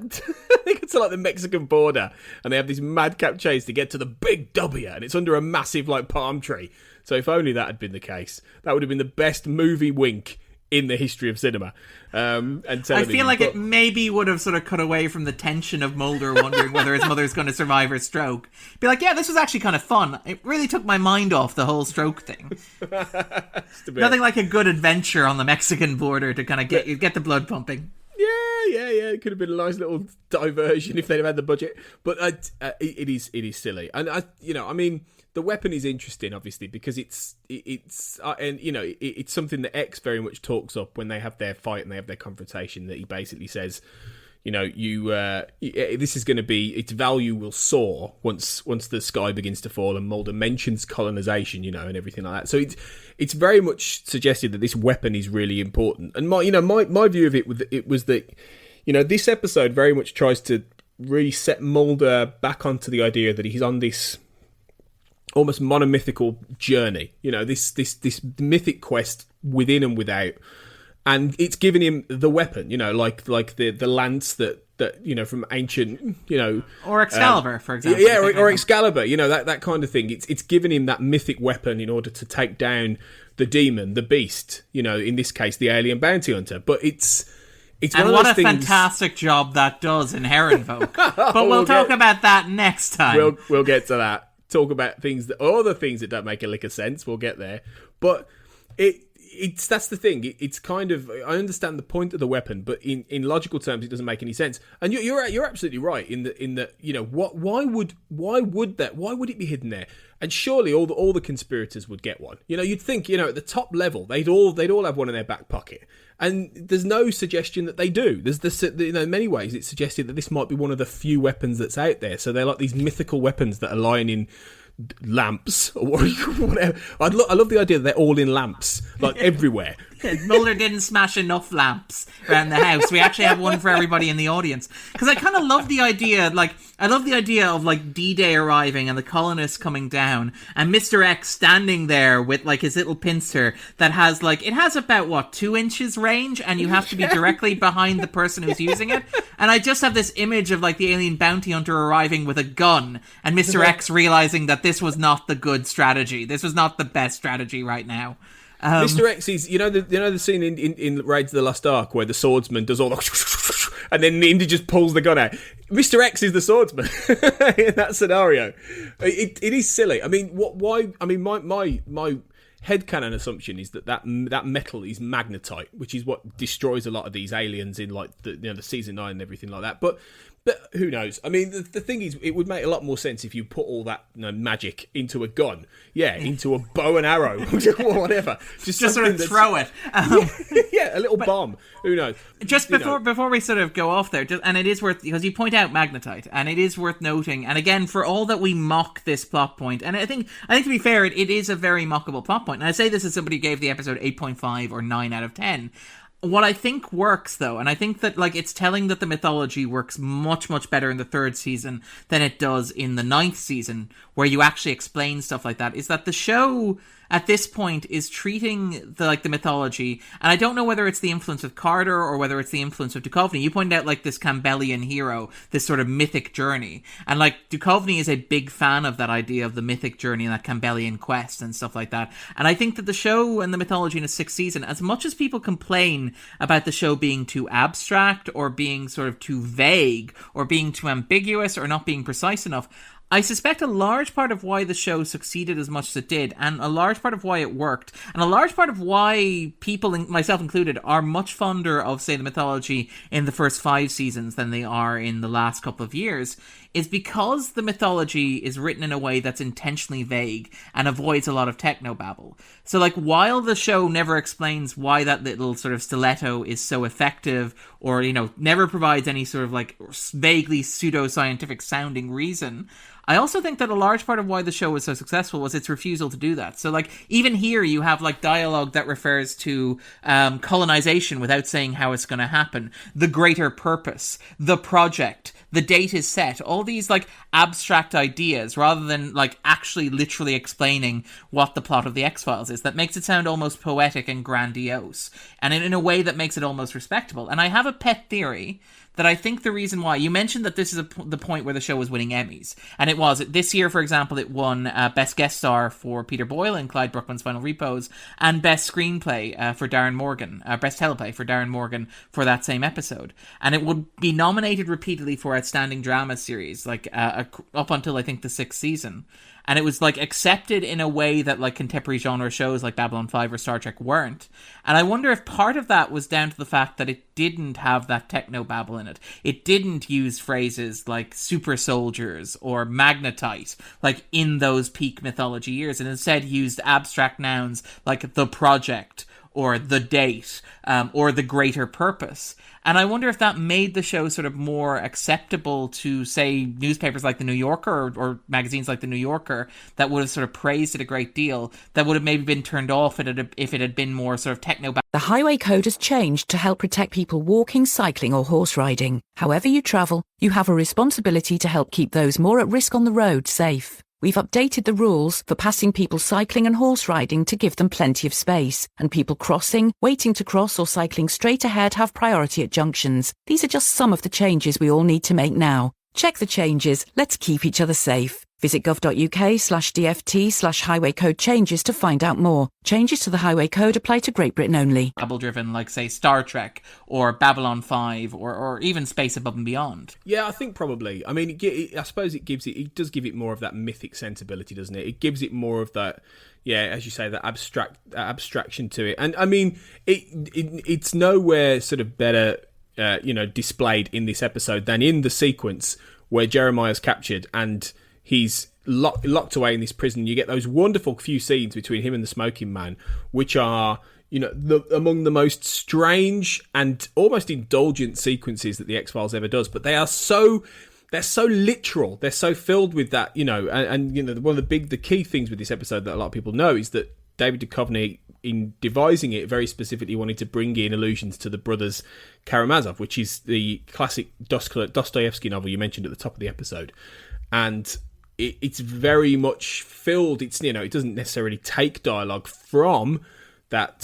they go to like the Mexican border, and they have this madcap chase to get to the big W, and it's under a massive like palm tree. So if only that had been the case, that would have been the best movie wink in the history of cinema and television. I feel like it maybe would have sort of cut away from the tension of Mulder wondering whether his mother's going to survive her stroke. Be like, yeah, this was actually kind of fun. It really took my mind off the whole stroke thing. Nothing like a good adventure on the Mexican border to kind of get the blood pumping. Yeah. It could have been a nice little diversion if they'd have had the budget. But it is silly, and the weapon is interesting, obviously, because it's something that X very much talks up when they have their fight and they have their confrontation. That he basically says, this is going to be, its value will soar once the sky begins to fall, and Mulder mentions colonization, and everything like that. So it's very much suggested that this weapon is really important. And my view of it was that, this episode very much tries to really set Mulder back onto the idea that he's on this almost monomythical journey, this mythic quest within and without, and it's giving him the weapon, like the lance that from ancient, or Excalibur, for example. Yeah, or Excalibur, that kind of thing. It's giving him that mythic weapon in order to take down the demon, the beast, in this case the alien bounty hunter. But it's and one what of those a things... fantastic job that does in Heronvoke. But we'll talk about that next time. We'll get to that. Talk about other things that don't make a lick of sense. We'll get there, but that's the thing. It's kind of, I understand the point of the weapon, but in logical terms, it doesn't make any sense. And you're absolutely right in that why would it be hidden there? And surely all the conspirators would get one. You'd think at the top level they'd all have one in their back pocket. And there's no suggestion that they do. There's this, in many ways, it's suggested that this might be one of the few weapons that's out there. So they're like these mythical weapons that are lying in lamps or whatever. I love the idea that they're all in lamps, like everywhere. Mulder didn't smash enough lamps around the house. We actually have one for everybody in the audience. Because I kind of love the idea, of like D-Day arriving and the colonists coming down and Mr. X standing there with like his little pincer that has it has about 2 inches range, and you have to be directly behind the person who's using it. And I just have this image of like the alien bounty hunter arriving with a gun and Mr. X realizing that this was not the good strategy. This was not the best strategy right now. Mr. X is, the scene in Raiders of the Lost Ark where the swordsman does all the and then Indy just pulls the gun out. Mr. X is the swordsman in that scenario. It is silly. I mean, why? I mean, my headcanon assumption is that metal is magnetite, which is what destroys a lot of these aliens in like the season 9 and everything like that. But who knows? I mean, the thing is, it would make a lot more sense if you put all that magic into a gun. Yeah, into a bow and arrow or whatever. Just sort of throw it. Yeah, a little bomb. Who knows? Just before we sort of go off there, and it is worth, because you point out magnetite, and it is worth noting, and again, for all that we mock this plot point, and I think to be fair, it is a very mockable plot point, and I say this as somebody who gave the episode 8.5 or 9 out of 10. What I think works, though, and I think that it's telling that the mythology works much, much better in the 3rd season than it does in the 9th season, where you actually explain stuff like that, is that the show at this point is treating the mythology, and I don't know whether it's the influence of Carter or whether it's the influence of Duchovny. You pointed out this Campbellian hero, this sort of mythic journey, and Duchovny is a big fan of that idea of the mythic journey and that Campbellian quest and stuff like that. And I think that the show and the mythology in the 6th season, as much as people complain about the show being too abstract or being sort of too vague or being too ambiguous or not being precise enough, I suspect a large part of why the show succeeded as much as it did, and a large part of why it worked, and a large part of why people, myself included, are much fonder of, say, the mythology in the first 5 seasons than they are in the last couple of years, is because the mythology is written in a way that's intentionally vague and avoids a lot of technobabble. So, like, while the show never explains why that little sort of stiletto is so effective, or, you know, never provides any sort of, like, vaguely pseudo-scientific sounding reason, I also think that a large part of why the show was so successful was its refusal to do that. So, like, even here you have, like, dialogue that refers to colonization without saying how it's going to happen, the greater purpose, the project, the date is set, all these, like, abstract ideas, rather than, like, actually literally explaining what the plot of the X-Files is. That makes it sound almost poetic and grandiose, and in a way that makes it almost respectable. And I have a pet theory that I think the reason why... You mentioned that this is the point where the show was winning Emmys. And it was. This year, for example, it won Best Guest Star for Peter Boyle in Clyde Bruckman's Final Repose, and Best Screenplay for Darren Morgan, Best Teleplay for Darren Morgan for that same episode. And it would be nominated repeatedly for Outstanding Drama Series, like up until, I think, the 6th season. And it was, like, accepted in a way that, like, contemporary genre shows like Babylon 5 or Star Trek weren't. And I wonder if part of that was down to the fact that it didn't have that technobabble in it. It didn't use phrases like super soldiers or magnetite, like, in those peak mythology years, and instead used abstract nouns like the project or the date or the greater purpose. And I wonder if that made the show sort of more acceptable to, say, newspapers like The New Yorker or magazines like The New Yorker that would have sort of praised it a great deal, that would have maybe been turned off if it had been more sort of techno. The highway code has changed to help protect people walking, cycling or horse riding. However you travel, you have a responsibility to help keep those more at risk on the road safe. We've updated the rules for passing people cycling and horse riding to give them plenty of space, and people crossing, waiting to cross or cycling straight ahead have priority at junctions. These are just some of the changes we all need to make now. Check the changes. Let's keep each other safe. Visit gov.uk/DFT/highway code changes to find out more. Changes to the highway code apply to Great Britain only. Babble-driven, like, say, Star Trek or Babylon 5 or even Space Above and Beyond. Yeah, I think probably. I mean, I suppose it does give it more of that mythic sensibility, doesn't it? It gives it more of that, yeah, as you say, that abstraction to it. And I mean, it's nowhere sort of better, displayed in this episode than in the sequence where Jeremiah's captured and he's locked away in this prison. You get those wonderful few scenes between him and the smoking man, which are, among the most strange and almost indulgent sequences that the X-Files ever does. But they're so literal. They're so filled with that, and one of the key things with this episode that a lot of people know is that David Duchovny, in devising it, very specifically wanted to bring in allusions to the brothers Karamazov, which is the classic Dostoevsky novel you mentioned at the top of the episode. And it's very much filled. It doesn't necessarily take dialogue from that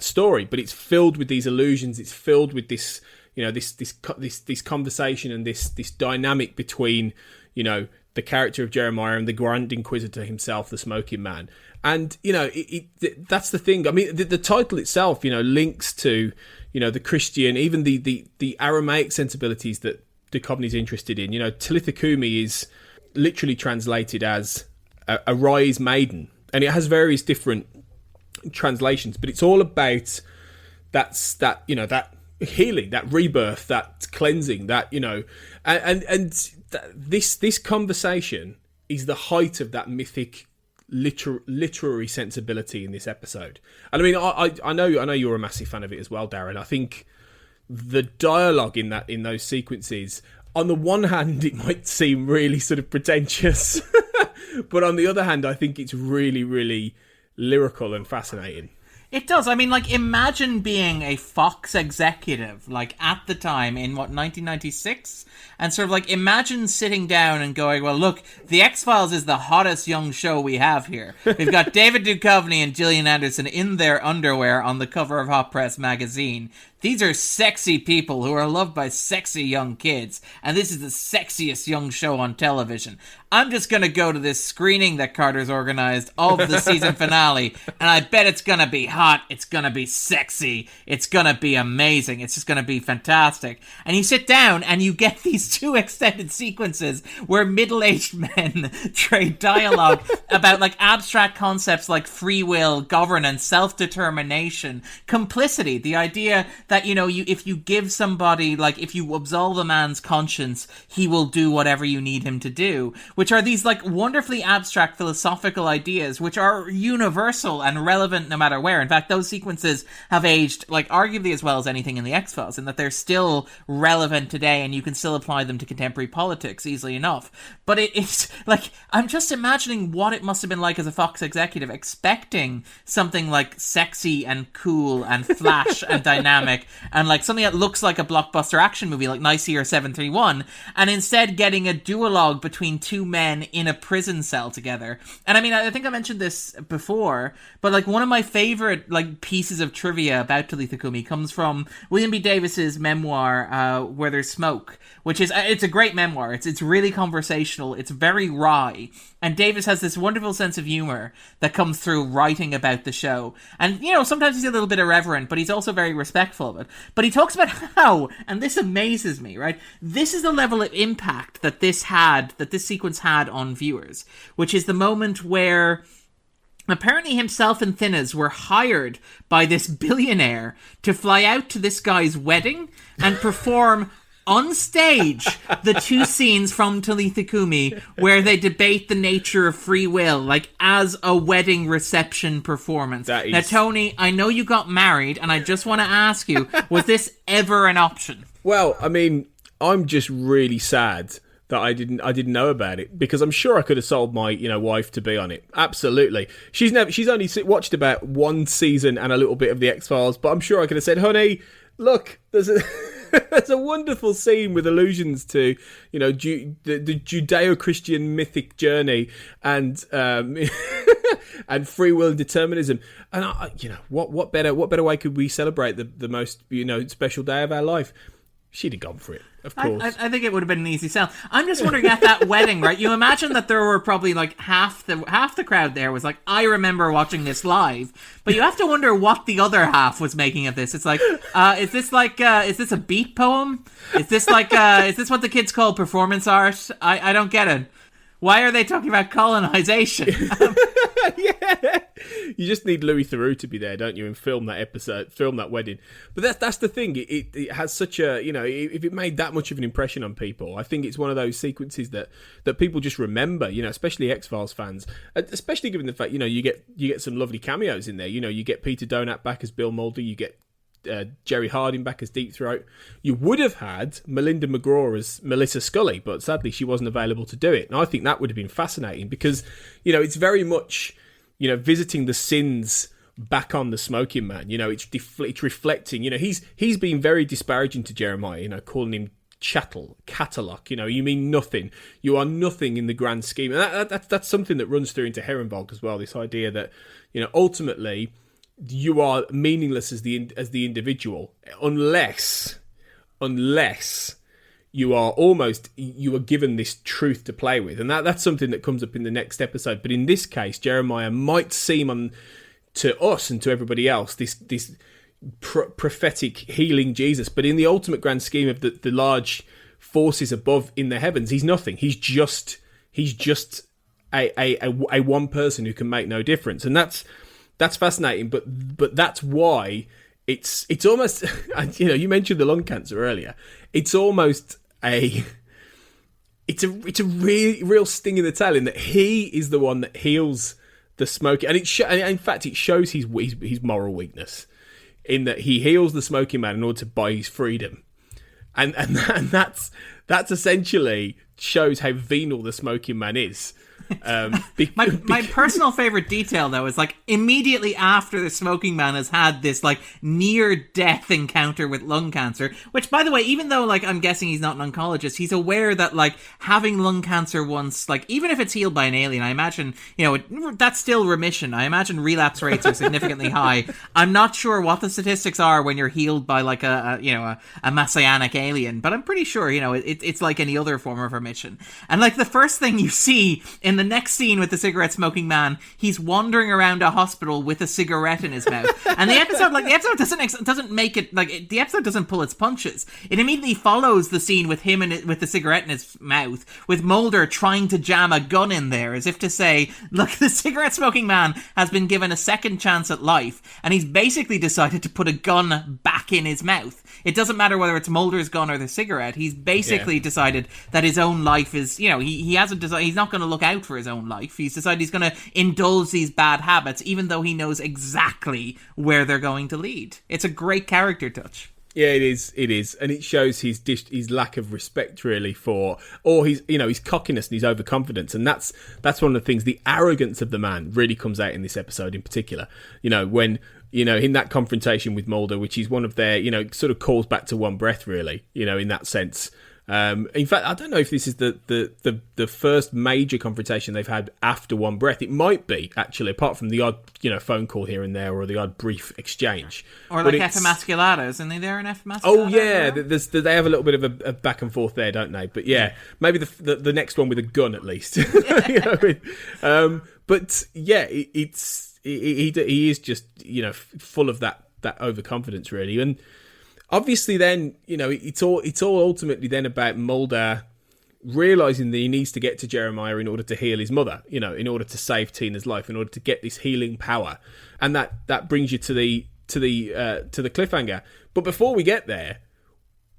story, but it's filled with these allusions. It's filled with this, this conversation and this dynamic between, the character of Jeremiah and the Grand Inquisitor himself, the smoking man. And that's the thing. I mean, the title itself, links to, the Christian, even the Aramaic sensibilities that Duchovny's interested in. Talitha Cumi is literally translated as a rise maiden, and it has various different translations, but it's all about that healing, that rebirth, that cleansing, this conversation is the height of that mythic literary sensibility in this episode. And I mean, I know you're a massive fan of it as well, Darren. I think the dialogue in those sequences, on the one hand, it might seem really sort of pretentious, but on the other hand, I think it's really, really lyrical and fascinating. It does. I mean, like, imagine being a Fox executive, like, at the time in, 1996? And sort of, like, imagine sitting down and going, well, look, The X-Files is the hottest young show we have here. We've got David Duchovny and Gillian Anderson in their underwear on the cover of Hot Press magazine. these are sexy people who are loved by sexy young kids, and this is the sexiest young show on television. I'm just going to go to this screening that Carter's organized of the season finale, and I bet it's going to be hot, it's going to be sexy, it's going to be amazing, it's just going to be fantastic. And you sit down and you get these 2 extended sequences where middle-aged men trade dialogue about like abstract concepts like free will, governance, self-determination, complicity, the idea that, you know, if you give somebody, like if you absolve a man's conscience, he will do whatever you need him to do, which are these like wonderfully abstract philosophical ideas which are universal and relevant no matter where. In fact, those sequences have aged like arguably as well as anything in the X-Files, in that they're still relevant today and you can still apply them to contemporary politics easily enough. But it's like, I'm just imagining what it must have been like as a Fox executive, expecting something like sexy and cool and flash and dynamic and like something that looks like a blockbuster action movie like Nicey or 731, and instead getting a duologue between 2 men in a prison cell together. And I mean, I think I mentioned this before, but like one of my favorite like pieces of trivia about Talitha Cumi comes from William B. Davis's memoir, Where There's Smoke, which is, it's a great memoir. It's really conversational. It's very wry. And Davis has this wonderful sense of humor that comes through writing about the show. And, you know, sometimes he's a little bit irreverent, but he's also very respectful of it. But he talks about how, and this amazes me, right? This is the level of impact that this sequence had on viewers, which is the moment where apparently himself and Thinnes were hired by this billionaire to fly out to this guy's wedding and perform on stage the 2 scenes from Talitha Cumi where they debate the nature of free will, like as a wedding reception performance. Now, Tony, I know you got married, and I just want to ask you, was this ever an option? Well, I mean, I'm just really sad that I didn't know about it, because I'm sure I could have sold my, you know, wife to be on it. Absolutely. She's only watched about 1 season and a little bit of the X-Files, but I'm sure I could have said, honey, look, there's a wonderful scene with allusions to, you know, the Judeo-Christian mythic journey and and free will and determinism. And you know, what better way could we celebrate the most, you know, special day of our life? She'd have gone for it, of course. I think it would have been an easy sell. I'm just wondering, at that wedding, right? You imagine that there were probably like half the crowd there was like, I remember watching this live, but you have to wonder what the other half was making of this. It's like, is this a beat poem? Is this like, is this what the kids call performance art? I don't get it. Why are they talking about colonization? Yeah, you just need Louis Theroux to be there, don't you, and film that wedding. But that's the thing. It has such a, you know, if it made that much of an impression on people, I think it's one of those sequences that people just remember. You know, especially X-Files fans, especially given the fact, you know, you get some lovely cameos in there. You know, you get Peter Donat back as Bill Mulder. You get Jerry Harding back as Deep Throat. You would have had Melinda McGraw as Melissa Scully, but sadly she wasn't available to do it. And I think that would have been fascinating because, you know, it's very much, you know, visiting the sins back on the smoking man. You know, it's reflecting. You know, he's been very disparaging to Jeremiah. You know, calling him Catalock. You know, you mean nothing. You are nothing in the grand scheme. And that's something that runs through into Herrenvolk as well. This idea that, you know, ultimately you are meaningless as the individual unless you are given this truth to play with. And that's something that comes up in the next episode. But in this case, Jeremiah might seem to us and to everybody else this prophetic healing Jesus, but in the ultimate grand scheme of the large forces above in the heavens, he's nothing. He's just a one person who can make no difference. And that's fascinating, but that's why it's almost, you know, you mentioned the lung cancer earlier. It's almost it's a real sting in the tail in that he is the one that heals the smoking, and in fact it shows his moral weakness in that he heals the smoking man in order to buy his freedom, and that's essentially shows how venal the smoking man is. My personal favorite detail, though, is like immediately after the smoking man has had this like near death encounter with lung cancer, which, by the way, even though like I'm guessing he's not an oncologist, he's aware that like having lung cancer once, like even if it's healed by an alien, I imagine, that's still remission. I imagine relapse rates are significantly high. I'm not sure what the statistics are when you're healed by like a messianic alien, but I'm pretty sure, it's like any other form of remission. And like the first thing you see in the next scene with the cigarette smoking man, he's wandering around a hospital with a cigarette in his mouth. And the episode doesn't make it, like, the episode doesn't pull its punches. It immediately follows the scene with him with the cigarette in his mouth, with Mulder trying to jam a gun in there, as if to say, look, the cigarette smoking man has been given a second chance at life, and he's basically decided to put a gun back in his mouth. It doesn't matter whether it's Mulder's gun or the cigarette. He's basically decided that his own life is, he hasn't decided, he's not going to look out for his own life. He's decided he's going to indulge these bad habits, even though he knows exactly where they're going to lead. It's a great character touch. Yeah, it is, and it shows his lack of respect, really, or his cockiness and his overconfidence, and that's one of the things. The arrogance of the man really comes out in this episode, in particular. When in that confrontation with Mulder, which is one of their, sort of calls back to One Breath, really, in that sense. In fact, I don't know if this is the first major confrontation they've had after One Breath. It might be, actually, apart from the odd, phone call here and there, or the odd brief exchange. Or like Epimasculata, isn't he there in Epimasculata? Oh, yeah, they have a little bit of a back and forth there, don't they? But yeah, maybe the next one with a gun, at least. But yeah, he is just, full of that overconfidence, really. And obviously then, it's all ultimately then about Mulder realising that he needs to get to Jeremiah in order to heal his mother, in order to save Tina's life, in order to get this healing power. And that brings you to the cliffhanger. But before we get there,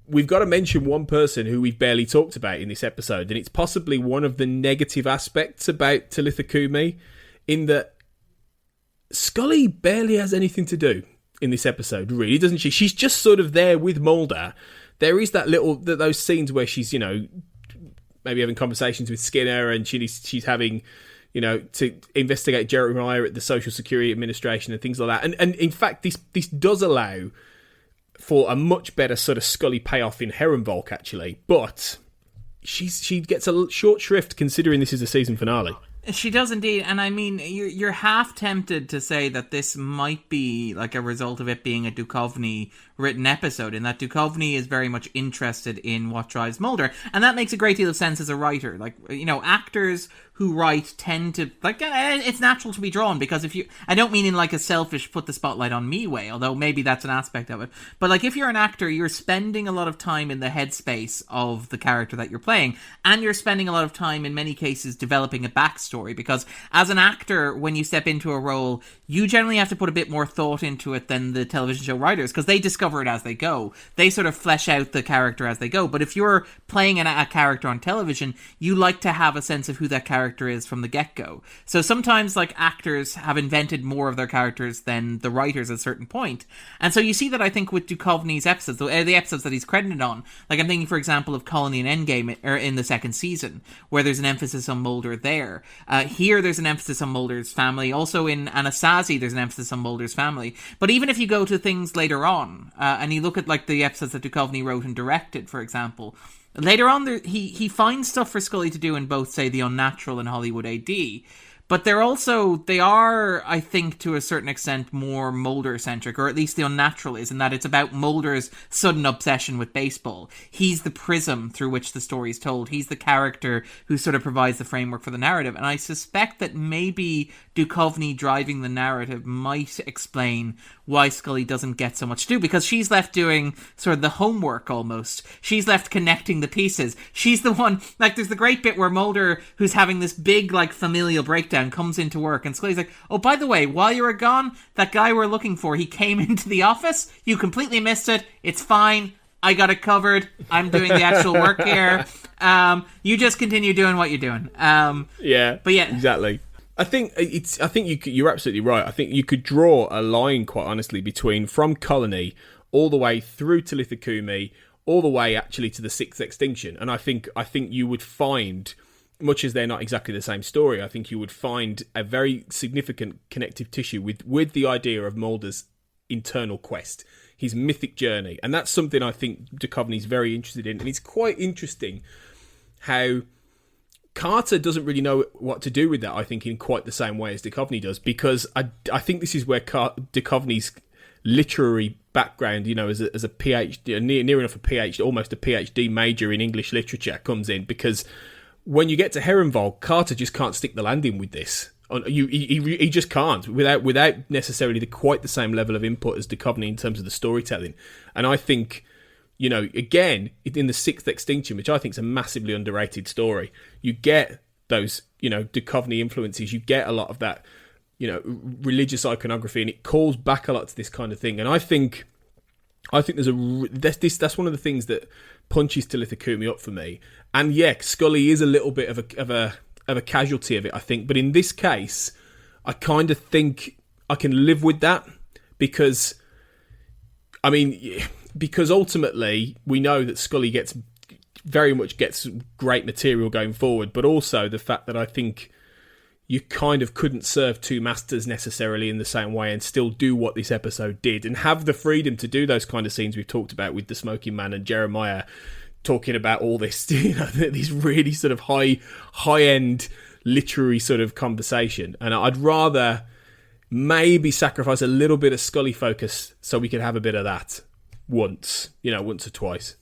we've got to mention one person who we've barely talked about in this episode, and it's possibly one of the negative aspects about Talitha Cumi, in that Scully barely has anything to do in this episode, really, doesn't she? She's just sort of there with Mulder. There is those scenes where she's, maybe having conversations with Skinner, and she's having, to investigate Jeremiah at the Social Security Administration and things like that. And in fact, this does allow for a much better sort of Scully payoff in Herrenvolk, actually. But she gets a short shrift, considering this is a season finale. She does indeed, and I mean, you're half tempted to say that this might be like a result of it being a Duchovny written episode, in that Duchovny is very much interested in what drives Mulder, and that makes a great deal of sense as a writer. Like, actors who write tend to, like, it's natural to be drawn, because I don't mean in like a selfish put the spotlight on me way, although maybe that's an aspect of it, but like if you're an actor, you're spending a lot of time in the headspace of the character that you're playing, and you're spending a lot of time in many cases developing a backstory, because as an actor, when you step into a role, you generally have to put a bit more thought into it than the television show writers, because they discover it as they go. They sort of flesh out the character as they go. But if you're playing a character on television, you like to have a sense of who that character is from the get-go. So sometimes, like, actors have invented more of their characters than the writers at a certain point. And so you see that, I think, with Duchovny's episodes, the episodes that he's credited on. Like, I'm thinking, for example, of Colony and Endgame in the second season, where there's an emphasis on Mulder there. Here, there's an emphasis on Mulder's family. Also in Anasazi, there's an emphasis on Mulder's family. But even if you go to things later on, and you look at, like, the episodes that Duchovny wrote and directed, for example, later on, he finds stuff for Scully to do in both, say, The Unnatural and Hollywood AD. But they are, I think, to a certain extent, more Mulder-centric, or at least The Unnatural is, in that it's about Mulder's sudden obsession with baseball. He's the prism through which the story is told. He's the character who sort of provides the framework for the narrative. And I suspect that maybe Duchovny driving the narrative might explain why Scully doesn't get so much to do, because she's left doing sort of the homework almost. She's left connecting the pieces. She's the one, like, there's the great bit where Mulder, who's having this big, like, familial breakdown, comes into work, and Scully's like, oh, by the way, while you were gone, that guy we're looking for, he came into the office, you completely missed it, it's fine, I got it covered, I'm doing the actual work here, you just continue doing what you're doing. Yeah, but yeah, exactly. I think you're absolutely right. I think you could draw a line, quite honestly, between from Colony all the way through to Talitha Cumi, all the way actually to the Sixth Extinction, and I think you would find much as they're not exactly the same story, I think you would find a very significant connective tissue with the idea of Mulder's internal quest, his mythic journey. And that's something I think Duchovny's very interested in. And it's quite interesting how Carter doesn't really know what to do with that, I think, in quite the same way as Duchovny does, because I think this is where Duchovny's literary background, as a PhD, near enough a PhD, almost a PhD major in English literature comes in, because when you get to Herrenwald, Carter just can't stick the landing with this. He just can't, without necessarily quite the same level of input as Duchovny in terms of the storytelling. And I think, again, in the Sixth Extinction, which I think is a massively underrated story, you get those, Duchovny influences. You get a lot of that, religious iconography, and it calls back a lot to this kind of thing. And I think that's one of the things that punches Talitha Cumi up for me. And yeah, Scully is a little bit of a casualty of it, I think. But in this case, I kind of think I can live with that, because ultimately we know that Scully gets great material going forward, but also the fact that I think you kind of couldn't serve two masters necessarily in the same way and still do what this episode did and have the freedom to do those kind of scenes we've talked about with the Smoking Man and Jeremiah talking about all this, these really sort of high-end literary sort of conversation. And I'd rather maybe sacrifice a little bit of Scully focus so we could have a bit of that once or twice.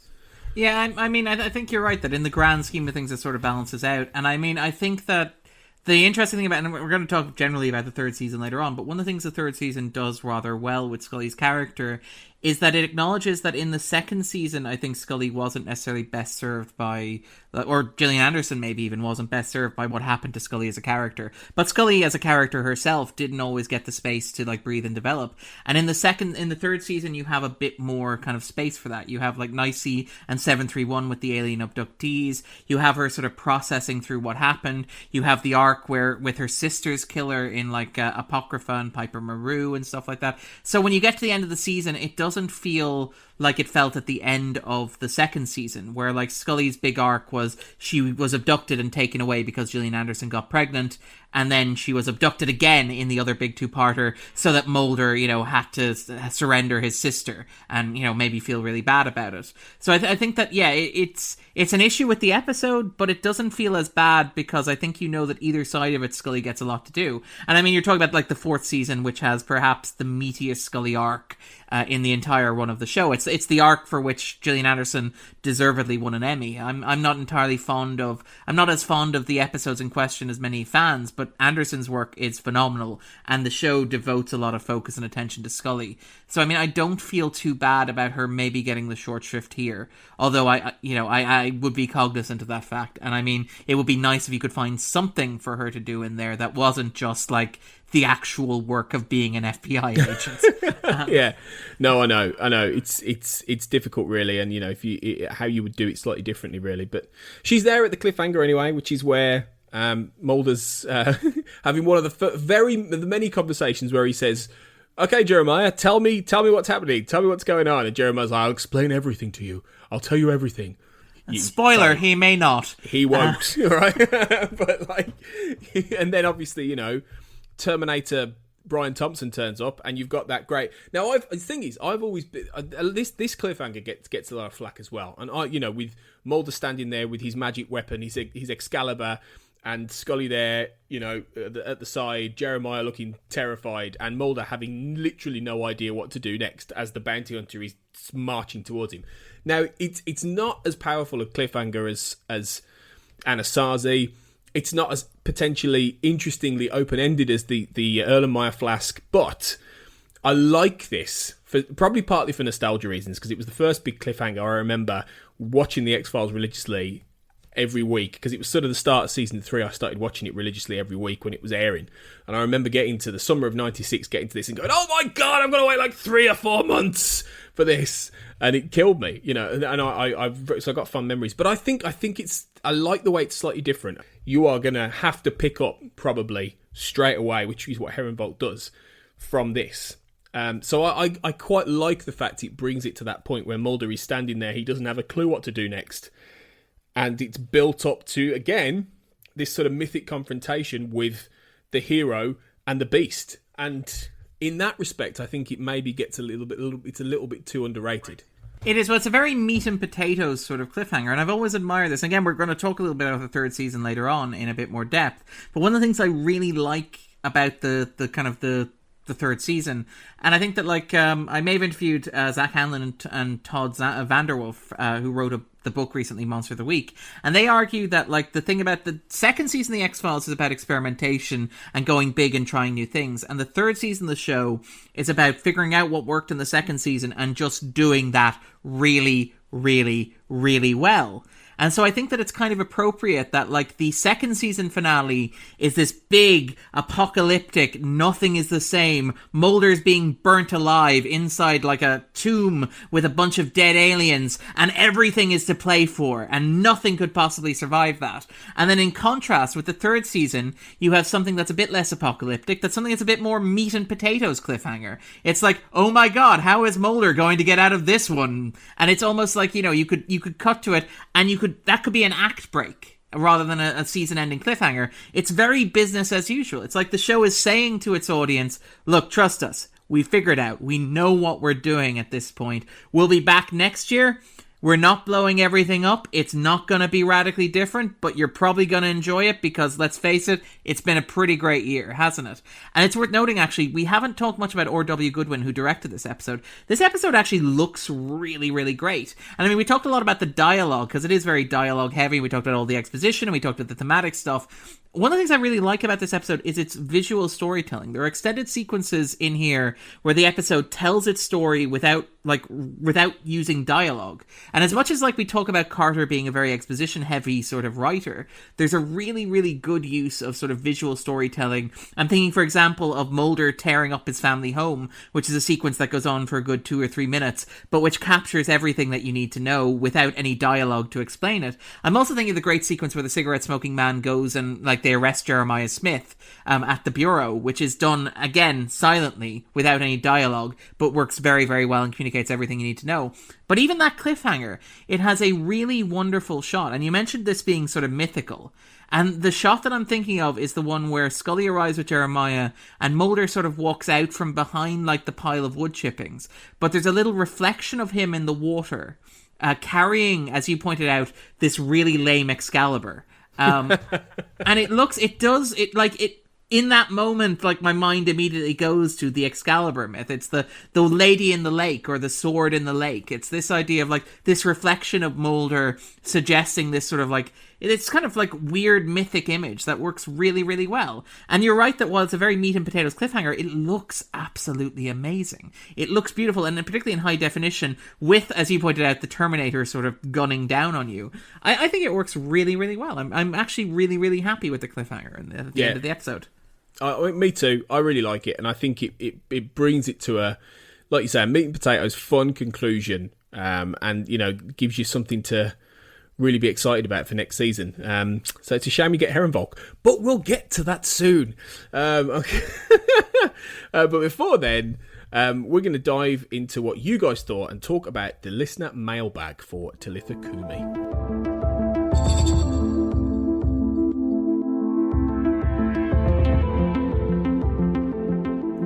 Yeah, I think you're right that in the grand scheme of things it sort of balances out. And I think that the interesting thing about, and we're going to talk generally about the third season later on, but one of the things the third season does rather well with Scully's character is that it acknowledges that in the second season, I think Scully wasn't necessarily best served by, or Gillian Anderson maybe even wasn't best served by what happened to Scully as a character. But Scully as a character herself didn't always get the space to breathe and develop. And in the third season, you have a bit more kind of space for that. You have Nicey and 731 with the alien abductees. You have her sort of processing through what happened. You have the arc where with her sister's killer in Apocrypha and Piper Maru and stuff like that. So when you get to the end of the season, it doesn't feel like it felt at the end of the second season, where Scully's big arc was she was abducted and taken away because Gillian Anderson got pregnant, and then she was abducted again in the other big two-parter so that Mulder, had to surrender his sister and, maybe feel really bad about it. So I think that, yeah, it's an issue with the episode, but it doesn't feel as bad because I think that either side of it, Scully gets a lot to do. And you're talking about the fourth season, which has perhaps the meatiest Scully arc in the entire run of the show. It's the arc for which Gillian Anderson deservedly won an Emmy. I'm not as fond of the episodes in question as many fans, but Anderson's work is phenomenal, and the show devotes a lot of focus and attention to Scully. So I don't feel too bad about her maybe getting the short shrift here, although I would be cognizant of that fact. And it would be nice if you could find something for her to do in there that wasn't just the actual work of being an FBI agent. Yeah, no, I know. It's difficult, really, and how you would do it slightly differently, really. But she's there at the cliffhanger anyway, which is where Mulder's having one of the many conversations where he says, "Okay, Jeremiah, tell me what's happening. Tell me what's going on." And Jeremiah's like, "I'll explain everything to you. I'll tell you everything." Spoiler, he may not. He won't, right? But and then obviously, Terminator Brian Thompson turns up, and you've got that great. Now, the thing is, I've always been this cliffhanger gets a lot of flack as well, and with Mulder standing there with his magic weapon, his Excalibur, and Scully there, at the side, Jeremiah looking terrified, and Mulder having literally no idea what to do next as the bounty hunter is marching towards him. Now, it's not as powerful a cliffhanger as Anasazi. It's not as potentially interestingly open-ended as the Erlenmeyer flask, but I like this, probably partly for nostalgia reasons, because it was the first big cliffhanger I remember watching the X-Files religiously every week, because it was sort of the start of season 3. I started watching it religiously every week when it was airing, and I remember getting to the summer of '96, getting to this and going, "Oh my god, I'm going to wait 3 or 4 months for this," and it killed me, and I got fun memories. But I think I like the way it's slightly different. You are going to have to pick up probably straight away, which is what Herrenbolt does from this. So I quite like the fact it brings it to that point where Mulder is standing there. He doesn't have a clue what to do next. And it's built up to, again, this sort of mythic confrontation with the hero and the beast. And in that respect, I think it maybe gets it's a little bit too underrated. It is. Well, it's a very meat and potatoes sort of cliffhanger, and I've always admired this. Again, we're going to talk a little bit about the third season later on in a bit more depth. But one of the things I really like about the kind of the third season, and I think that I may have interviewed Zach Hanlon and Todd Vanderwolf, who wrote the book recently, Monster of the Week, and they argue that the thing about the second season of the X-Files is about experimentation and going big and trying new things, and the third season of the show is about figuring out what worked in the second season and just doing that really, really, really well. And so I think that it's kind of appropriate that the second season finale is this big, apocalyptic, nothing is the same, Mulder's being burnt alive inside a tomb with a bunch of dead aliens, and everything is to play for, and nothing could possibly survive that. And then in contrast with the third season, you have something that's a bit less apocalyptic, that's something that's a bit more meat and potatoes cliffhanger. It's oh my god, how is Mulder going to get out of this one? And it's almost you could cut to it, and that could be an act break rather than a season-ending cliffhanger. It's very business as usual. It's the show is saying to its audience, look, trust us. We figured out. We know what we're doing at this point. We'll be back next year. We're not blowing everything up. It's not going to be radically different, but you're probably going to enjoy it because, let's face it, it's been a pretty great year, hasn't it? And it's worth noting, actually, we haven't talked much about R.W. Goodwin, who directed this episode. This episode actually looks really, really great. And I mean, we talked a lot about the dialogue, because it is very dialogue-heavy. We talked about all the exposition, and we talked about the thematic stuff. One of the things I really like about this episode is its visual storytelling. There are extended sequences in here where the episode tells its story without using dialogue. And as much as we talk about Carter being a very exposition-heavy sort of writer, there's a really, really good use of sort of visual storytelling. I'm thinking, for example, of Mulder tearing up his family home, which is a sequence that goes on for a good 2 or 3 minutes, but which captures everything that you need to know without any dialogue to explain it. I'm also thinking of the great sequence where the cigarette-smoking man goes and they arrest Jeremiah Smith at the bureau, which is done again silently without any dialogue, but works very, very well and communicates everything you need to know. But even that cliffhanger, it has a really wonderful shot. And you mentioned this being sort of mythical. And the shot that I'm thinking of is the one where Scully arrives with Jeremiah and Mulder sort of walks out from behind the pile of wood chippings. But there's a little reflection of him in the water, carrying, as you pointed out, this really lame Excalibur. And in that moment, my mind immediately goes to the Excalibur myth. It's the lady in the lake or the sword in the lake. It's this idea of this reflection of Mulder suggesting this sort of it's kind of weird mythic image that works really, really well. And you're right that while it's a very meat and potatoes cliffhanger, it looks absolutely amazing. It looks beautiful, and particularly in high definition with, as you pointed out, the Terminator sort of gunning down on you. I think it works really, really well. I'm actually really, really happy with the cliffhanger at the end of the episode. Me too. I really like it, and I think it brings it to a, like you say, a meat and potatoes fun conclusion, and gives you something to really be excited about for next season. So it's a shame you get Herrenvolk, but we'll get to that soon. Okay. But before then, we're going to dive into what you guys thought and talk about the listener mailbag for Talitha Cumi.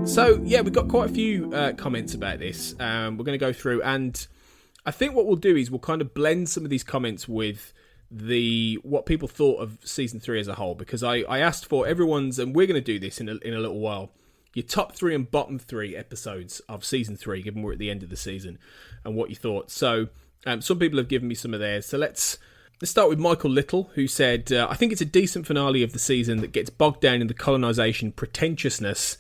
So, yeah, we've got quite a few comments about this. We're going to go through, and I think what we'll do is we'll kind of blend some of these comments with what people thought of Season 3 as a whole, because I asked for everyone's, and we're going to do this in a little while, your top 3 and bottom 3 episodes of Season 3, given we're at the end of the season, and what you thought. So, some people have given me some of theirs. So let's start with Michael Little, who said, I think it's a decent finale of the season that gets bogged down in the colonisation pretentiousness.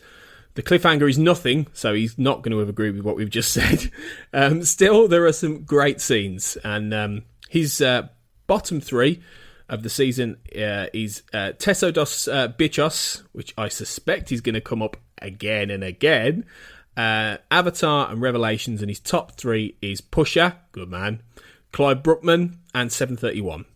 The cliffhanger is nothing, so he's not going to have agreed with what we've just said. Still, there are some great scenes. And his bottom 3 of the season is Teso dos Bichos, which I suspect is going to come up again and again. Avatar and Revelations, and his top 3 is Pusher, good man, Clive Brookman, and 731.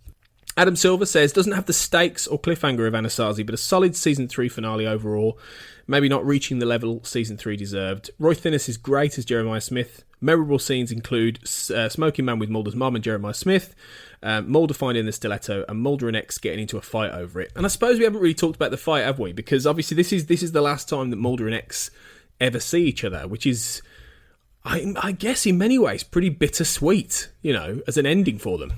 Adam Silva says, doesn't have the stakes or cliffhanger of Anasazi, but a solid season 3 finale overall. Maybe not reaching the level season 3 deserved. Roy Thinnes is great as Jeremiah Smith. Memorable scenes include Smoking Man with Mulder's mum and Jeremiah Smith, Mulder finding the stiletto, and Mulder and X getting into a fight over it. And I suppose we haven't really talked about the fight, have we? Because obviously this is the last time that Mulder and X ever see each other, which is, I guess in many ways, pretty bittersweet, as an ending for them.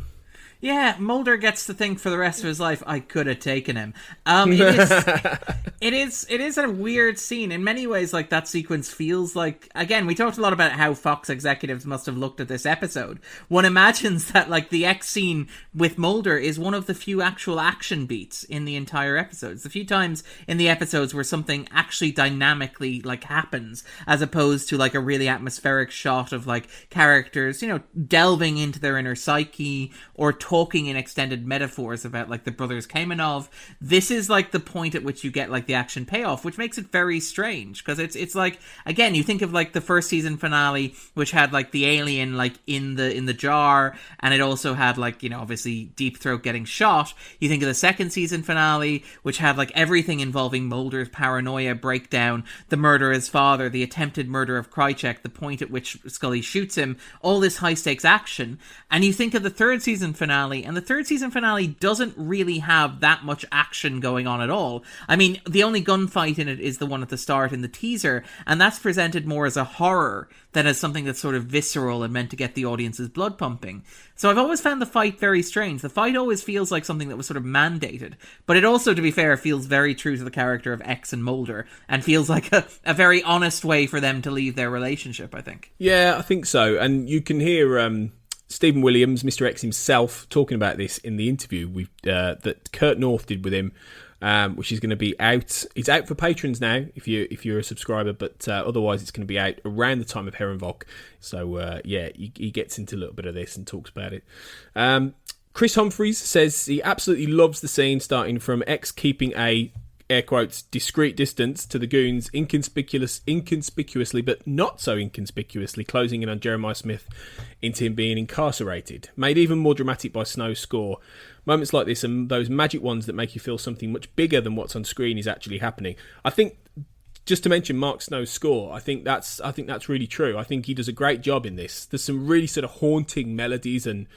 Yeah, Mulder gets to think for the rest of his life, I could have taken him. It is a weird scene. In many ways, like, that sequence feels like, again, we talked a lot about how Fox executives must have looked at this episode. One imagines that, like, the X scene with Mulder is one of the few actual action beats in the entire episodes. The few times in the episodes where something actually dynamically, like, happens, as opposed to, like, a really atmospheric shot of, like, characters, delving into their inner psyche, or talking in extended metaphors about, like, the brothers Kamenov. This is, like, the point at which you get, like, the action payoff, which makes it very strange, because it's like, again, you think of, like, the first season finale, which had, like, the alien, like, in the jar, and it also had, like, obviously Deep Throat getting shot. You think of the second season finale, which had, like, everything involving Mulder's paranoia breakdown, the murder of his father, the attempted murder of Krychek, the point at which Scully shoots him, all this high stakes action. And you think of the third season finale, and the third season finale doesn't really have that much action going on at all. I mean, the only gunfight in it is the one at the start in the teaser, and that's presented more as a horror than as something that's sort of visceral and meant to get the audience's blood pumping. So I've always found the fight very strange. The fight always feels like something that was sort of mandated, but it also, to be fair, feels very true to the character of X and Mulder, and feels like a very honest way for them to leave their relationship, I think. Yeah, I think so. And you can hear Stephen Williams, Mr. X himself, talking about this in the interview that Kurt North did with him, which is going to be out. It's out for patrons now, if you're a subscriber, but otherwise it's going to be out around the time of Herrenvolk. So he gets into a little bit of this and talks about it. Chris Humphreys says he absolutely loves the scene starting from X keeping a, air quotes, discreet distance to the goons, inconspicuously, but not so inconspicuously, closing in on Jeremiah Smith into him being incarcerated. Made even more dramatic by Snow's score. Moments like this and those magic ones that make you feel something much bigger than what's on screen is actually happening. I think, just to mention Mark Snow's score, I think that's really true. I think he does a great job in this. There's some really sort of haunting melodies and,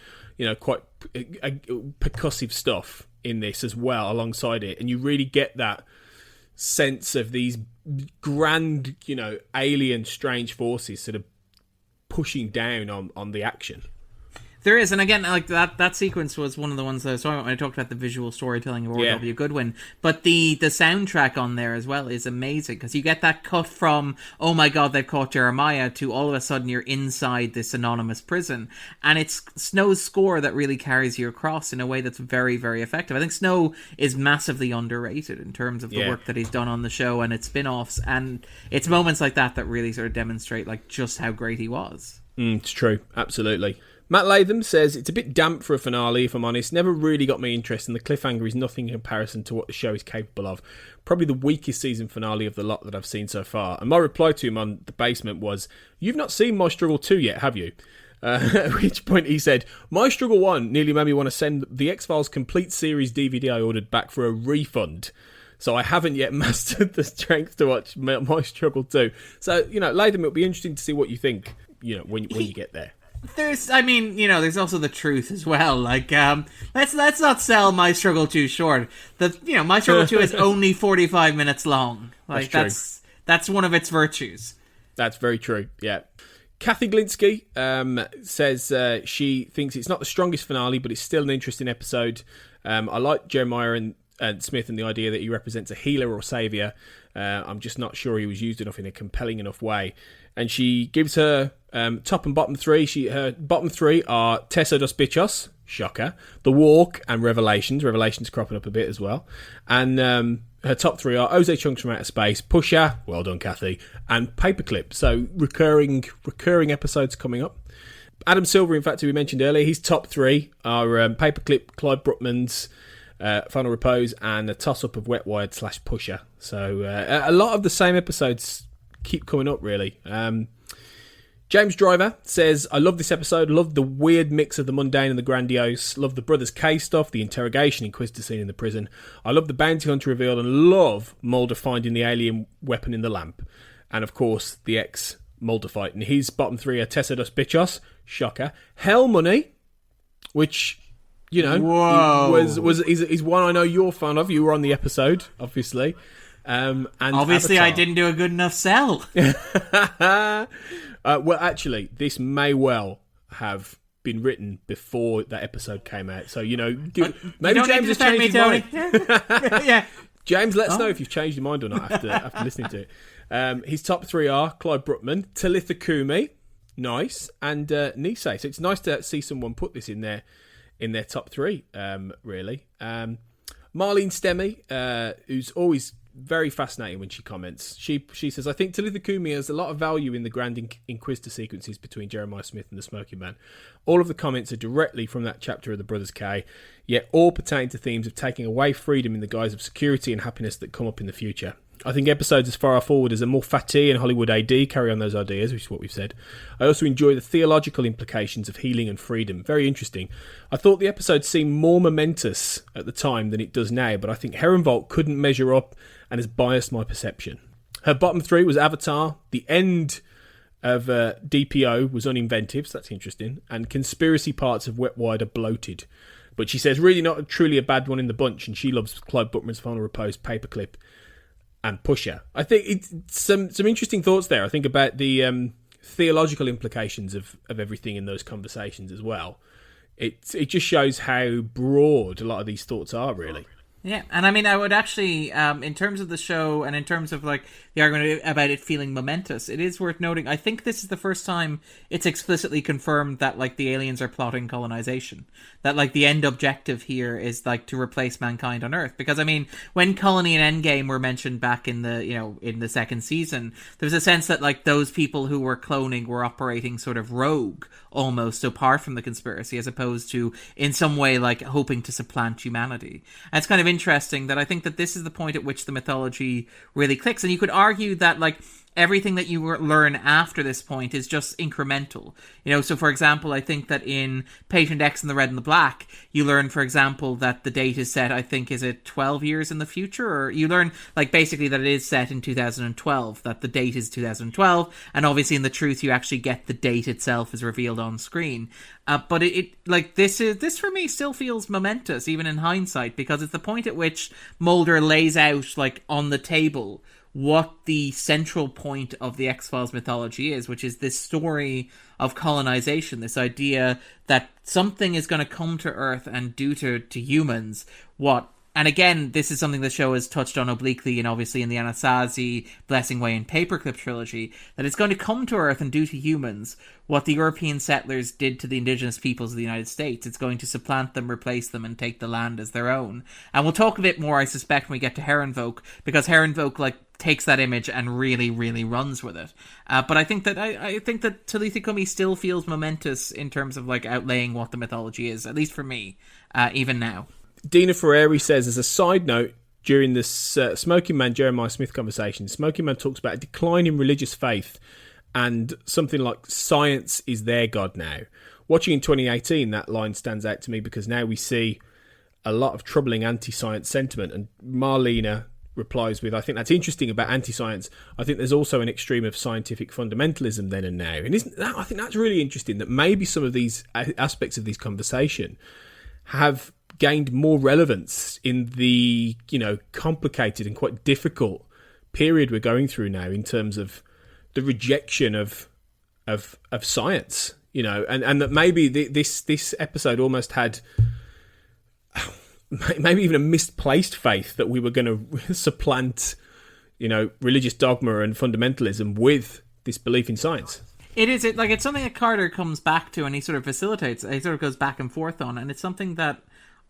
quite percussive stuff in this as well alongside it, and you really get that sense of these grand, alien strange forces sort of pushing down on the action. There is, and again, like that sequence was one of the ones that I saw when I talked about the visual storytelling of R.W. Goodwin. But the soundtrack on there as well is amazing, because you get that cut from, oh my god, they've caught Jeremiah, to all of a sudden you're inside this anonymous prison. And it's Snow's score that really carries you across in a way that's very, very effective. I think Snow is massively underrated in terms of the work that he's done on the show and its spin-offs. And it's moments like that that really sort of demonstrate like just how great he was. It's true, absolutely. Matt Latham says, it's a bit damp for a finale, if I'm honest. Never really got me interested, and the cliffhanger is nothing in comparison to what the show is capable of. Probably the weakest season finale of the lot that I've seen so far. And my reply to him on The Basement was, you've not seen My Struggle 2 yet, have you? At which point he said, My Struggle 1 nearly made me want to send the X-Files complete series DVD I ordered back for a refund. So I haven't yet mastered the strength to watch My Struggle 2. So, Latham, it'll be interesting to see what you think, when you get there. There's also the truth as well. Like, let's not sell My Struggle 2 short. My Struggle 2 is only 45 minutes long. Like, that's one of its virtues. That's very true. Yeah. Cathy Glinski says she thinks it's not the strongest finale, but it's still an interesting episode. I like Jeremiah and Smith and the idea that he represents a healer or saviour. I'm just not sure he was used enough in a compelling enough way. And she gives her top and bottom three. Her bottom three are Teso dos Bichos, shocker, The Walk, and Revelations. Revelations cropping up a bit as well. And her top three are Ose Chunks from Outer Space, Pusher, well done Cathy, and Paperclip. So recurring episodes coming up. Adam Silver, in fact, who we mentioned earlier, his top three are Paperclip, Clive Bruckman's Final Repose, and a toss-up of Wet Wired / Pusher. So a lot of the same episodes keep coming up, really. James Driver says, I love this episode, love the weird mix of the mundane and the grandiose, love the Brothers K stuff, the interrogation inquisitor scene in the prison, I love the bounty hunter reveal, and love Mulder finding the alien weapon in the lamp. And of course, the ex-Mulder fight. And his bottom three are Tessa dos Bichos, shocker, Hell Money, which, you know, is one I know you're fan of. You were on the episode, obviously. And obviously Avatar. I didn't do a good enough sell. Well, actually, this may well have been written before that episode came out. So, you know, maybe James has changed his mind. Yeah. James, let us know if you've changed your mind or not after listening to it. His top three are Clive Bruckman, Talitha Cumi, nice, and Nisei. So it's nice to see someone put this in their top three, really. Marlene Stemme, who's always very fascinating when she comments. She says, I think Talitha Cumi has a lot of value in the Grand Inquisitor sequences between Jeremiah Smith and the Smoking Man. All of the comments are directly from that chapter of the Brothers K, yet all pertain to themes of taking away freedom in the guise of security and happiness that come up in the future. I think episodes as far forward as a more Fatih and Hollywood AD carry on those ideas, which is what we've said. I also enjoy the theological implications of healing and freedom. Very interesting. I thought the episode seemed more momentous at the time than it does now, but I think Herrenvolk couldn't measure up and has biased my perception. Her bottom three was Avatar, the end of DPO was uninventive, so that's interesting, and conspiracy parts of Wet Wide are bloated. But she says really not truly a bad one in the bunch, and she loves Clive Buckman's Final Repose, Paperclip, and Pusher. I think it's some interesting thoughts there. I think about the theological implications of everything in those conversations as well. It just shows how broad a lot of these thoughts are, really. Yeah, and I mean, I would actually, in terms of the show and in terms of like the argument about it feeling momentous, it is worth noting, I think this is the first time it's explicitly confirmed that like the aliens are plotting colonization. That like the end objective here is like to replace mankind on Earth. Because I mean, when Colony and Endgame were mentioned back in the, you know, in the second season, there was a sense that like those people who were cloning were operating sort of rogue, almost apart from the conspiracy, as opposed to in some way like hoping to supplant humanity. And it's kind of interesting that I think that this is the point at which the mythology really clicks. And you could argue that like everything that you learn after this point is just incremental. You know, so for example, I think that in Patient X and the Red and the Black, you learn, for example, that the date is set, I think, is it 12 years in the future? Or you learn, like, basically that it is set in 2012, that the date is 2012, and obviously in the truth you actually get the date itself is revealed on screen. But it like, this for me still feels momentous, even in hindsight, because it's the point at which Mulder lays out, like, on the table what the central point of the X-Files mythology is, which is this story of colonization, this idea that something is going to come to Earth and do to humans what... And again, this is something the show has touched on obliquely, and obviously in the Anasazi, Blessing Way, and Paperclip trilogy, that it's going to come to Earth and do to humans what the European settlers did to the indigenous peoples of the United States. It's going to supplant them, replace them, and take the land as their own. And we'll talk a bit more, I suspect, when we get to Herrenvolk, because Herrenvolk, like, takes that image and really, really runs with it. But I think that Talitha Cumi still feels momentous in terms of like outlaying what the mythology is, at least for me, even now. Deana Ferreri says, as a side note, during this Smoking Man Jeremiah Smith conversation, Smoking Man talks about a decline in religious faith and something like science is their god now. Watching in 2018, that line stands out to me because now we see a lot of troubling anti-science sentiment, and Marlene replies with, I think that's interesting about anti-science. I think there's also an extreme of scientific fundamentalism then and now. And isn't that, I think that's really interesting, that maybe some of these aspects of this conversation have gained more relevance in the, you know, complicated and quite difficult period we're going through now in terms of the rejection of science, you know, and that maybe this episode almost had maybe even a misplaced faith that we were going to supplant, you know, religious dogma and fundamentalism with this belief in science. It's something that Carter comes back to, and he sort of facilitates, he sort of goes back and forth on, and it's something that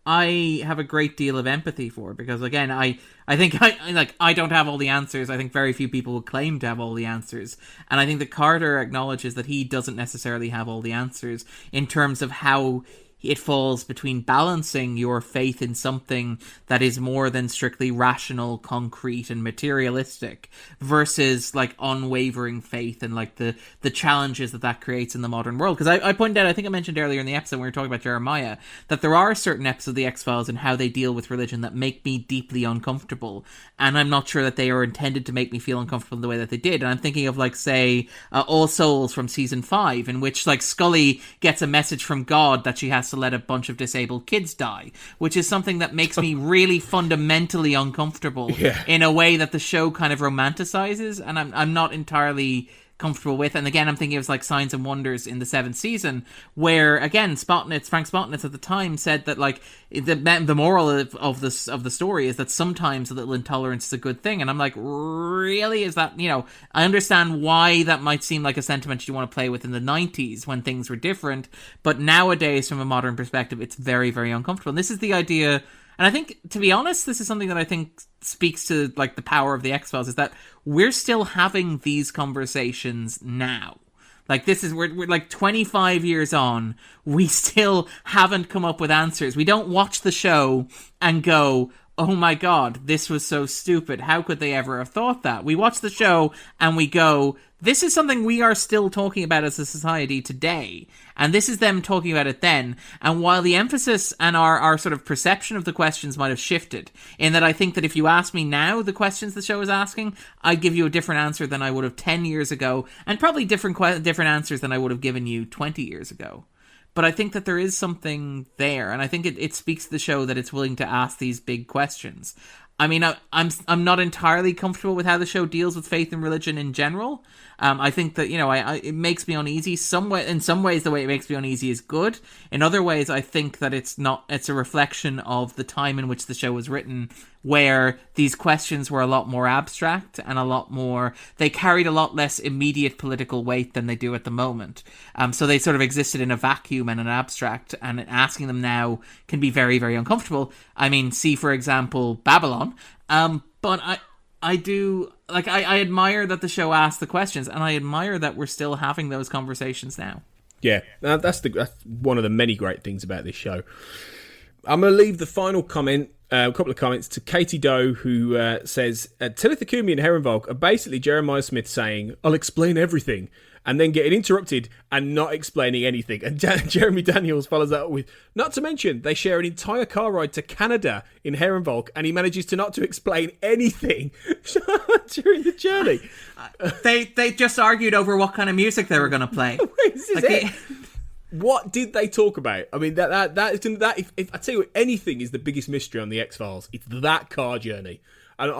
I have a great deal of empathy for, because again, I think I don't have all the answers. I think very few people will claim to have all the answers, and I think that Carter acknowledges that he doesn't necessarily have all the answers in terms of how it falls between balancing your faith in something that is more than strictly rational, concrete, and materialistic versus like unwavering faith and like the challenges that creates in the modern world. Because I pointed out, I think I mentioned earlier in the episode when we were talking about Jeremiah, that there are certain episodes of the X-Files and how they deal with religion that make me deeply uncomfortable, and I'm not sure that they are intended to make me feel uncomfortable in the way that they did. And I'm thinking of like, say, All Souls from season 5, in which like Scully gets a message from God that she has to let a bunch of disabled kids die, which is something that makes me really fundamentally uncomfortable in a way that the show kind of romanticizes, and I'm not entirely comfortable with. And again, I'm thinking of like Signs and Wonders in the 7th season, where again Frank Spotnitz at the time said that like the moral of the story is that sometimes a little intolerance is a good thing. And I'm like, really? Is that, you know, I understand why that might seem like a sentiment you want to play with in the 90s when things were different, but nowadays from a modern perspective it's very, very uncomfortable. And this is the idea. And I think, to be honest, this is something that I think speaks to like the power of the X-Files, is that we're still having these conversations now. Like, this is, we're like 25 years on, we still haven't come up with answers. We don't watch the show and go, oh my God, this was so stupid. How could they ever have thought that? We watch the show and we go, this is something we are still talking about as a society today. And this is them talking about it then. And while the emphasis and our sort of perception of the questions might have shifted, in that I think that if you ask me now the questions the show is asking, I'd give you a different answer than I would have 10 years ago, and probably different answers than I would have given you 20 years ago. But I think that there is something there, and I think it speaks to the show that it's willing to ask these big questions. I mean, I'm not entirely comfortable with how the show deals with faith and religion in general. I think that, you know, it makes me uneasy. In some ways, the way it makes me uneasy is good. In other ways, I think that it's a reflection of the time in which the show was written, where these questions were a lot more abstract and they carried a lot less immediate political weight than they do at the moment. So they sort of existed in a vacuum and an abstract, and asking them now can be very, very uncomfortable. I mean, see, for example, Babylon. But I do, like, I admire that the show asked the questions, and I admire that we're still having those conversations now. Yeah, that's one of the many great things about this show. I'm going to leave the final comment, a couple of comments, to Katie Doe, who says, Talitha Cumi and Herrenvolk are basically Jeremiah Smith saying, I'll explain everything, and then getting interrupted and not explaining anything. And Jeremy Daniels follows that up with, not to mention, they share an entire car ride to Canada in Herrenvolk, and he manages to not to explain anything during the journey. They just argued over what kind of music they were going to play. What did they talk about? I mean, that if I tell you what, anything is the biggest mystery on the X-Files, it's that car journey. And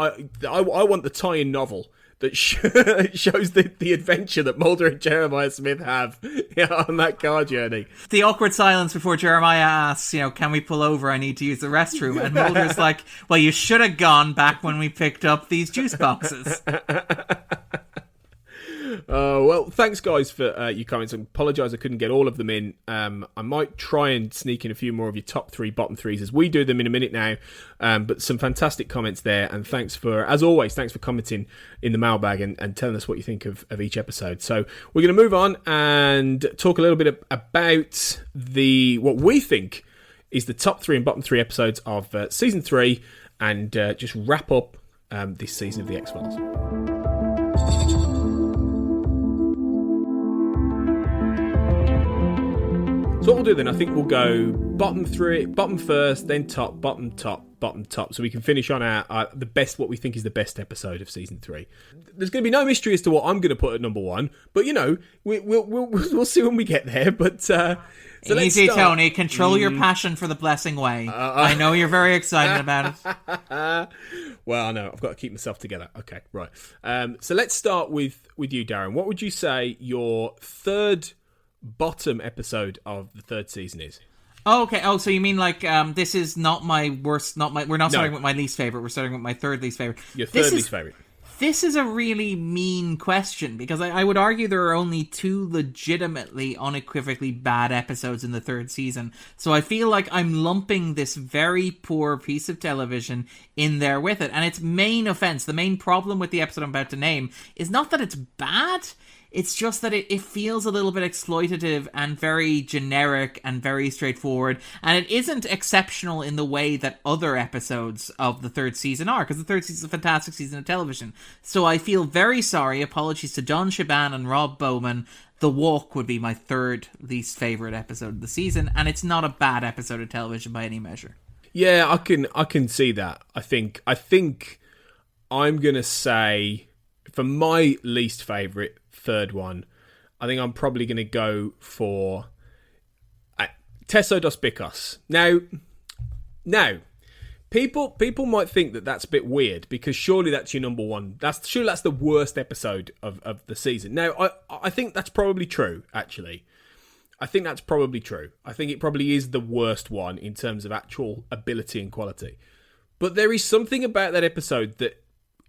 I want the tie-in novel that shows the adventure that Mulder and Jeremiah Smith have on that car journey. The awkward silence before Jeremiah asks, you know, can we pull over? I need to use the restroom. And Mulder's like, well, you should have gone back when we picked up these juice boxes. Well, thanks guys for your comments. I apologise I couldn't get all of them in. I might try and sneak in a few more of your top 3, bottom 3s as we do them in a minute now. But some fantastic comments there, and thanks for commenting in the mailbag and telling us what you think of each episode. So we're going to move on and talk a little bit about what we think is the top 3 and bottom 3 episodes of season 3, and just wrap up this season of the X-Files. So what we'll do then, I think we'll go bottom first, then top, bottom, top, so we can finish on our what we think is the best episode of season 3. There's going to be no mystery as to what I'm going to put at number 1, but you know, we'll see when we get there. But so easy, Tony. Control your passion for the blessing way. I know you're very excited about it. Well, no, I've got to keep myself together. Okay, right. So let's start with you, Darren. What would you say your third bottom episode of the 3rd season is? Oh, okay. Oh, so you mean like this is not my worst, we're not starting with my least favourite, we're starting with my 3rd least favourite. Your third least favourite. This is a really mean question, because I would argue there are only 2 legitimately, unequivocally bad episodes in the 3rd season. So I feel like I'm lumping this very poor piece of television in there with it. And its main offence, the main problem with the episode I'm about to name, is not that it's bad, It's just that it feels a little bit exploitative and very generic and very straightforward, and it isn't exceptional in the way that other episodes of the third season are, because the third season is a fantastic season of television. So I feel very sorry. Apologies to John Shaban and Rob Bowman. The Walk would be my third least favourite episode of the season, and it's not a bad episode of television by any measure. Yeah, I can see that. I think I'm gonna say, for my least favourite third one, I think I'm probably gonna go for Teso dos Picos. Now, people might think that that's a bit weird, because surely that's your number one. That's the worst episode of the season. Now, I think that's probably true, actually. I think that's probably true. I think it probably is the worst one in terms of actual ability and quality. But there is something about that episode that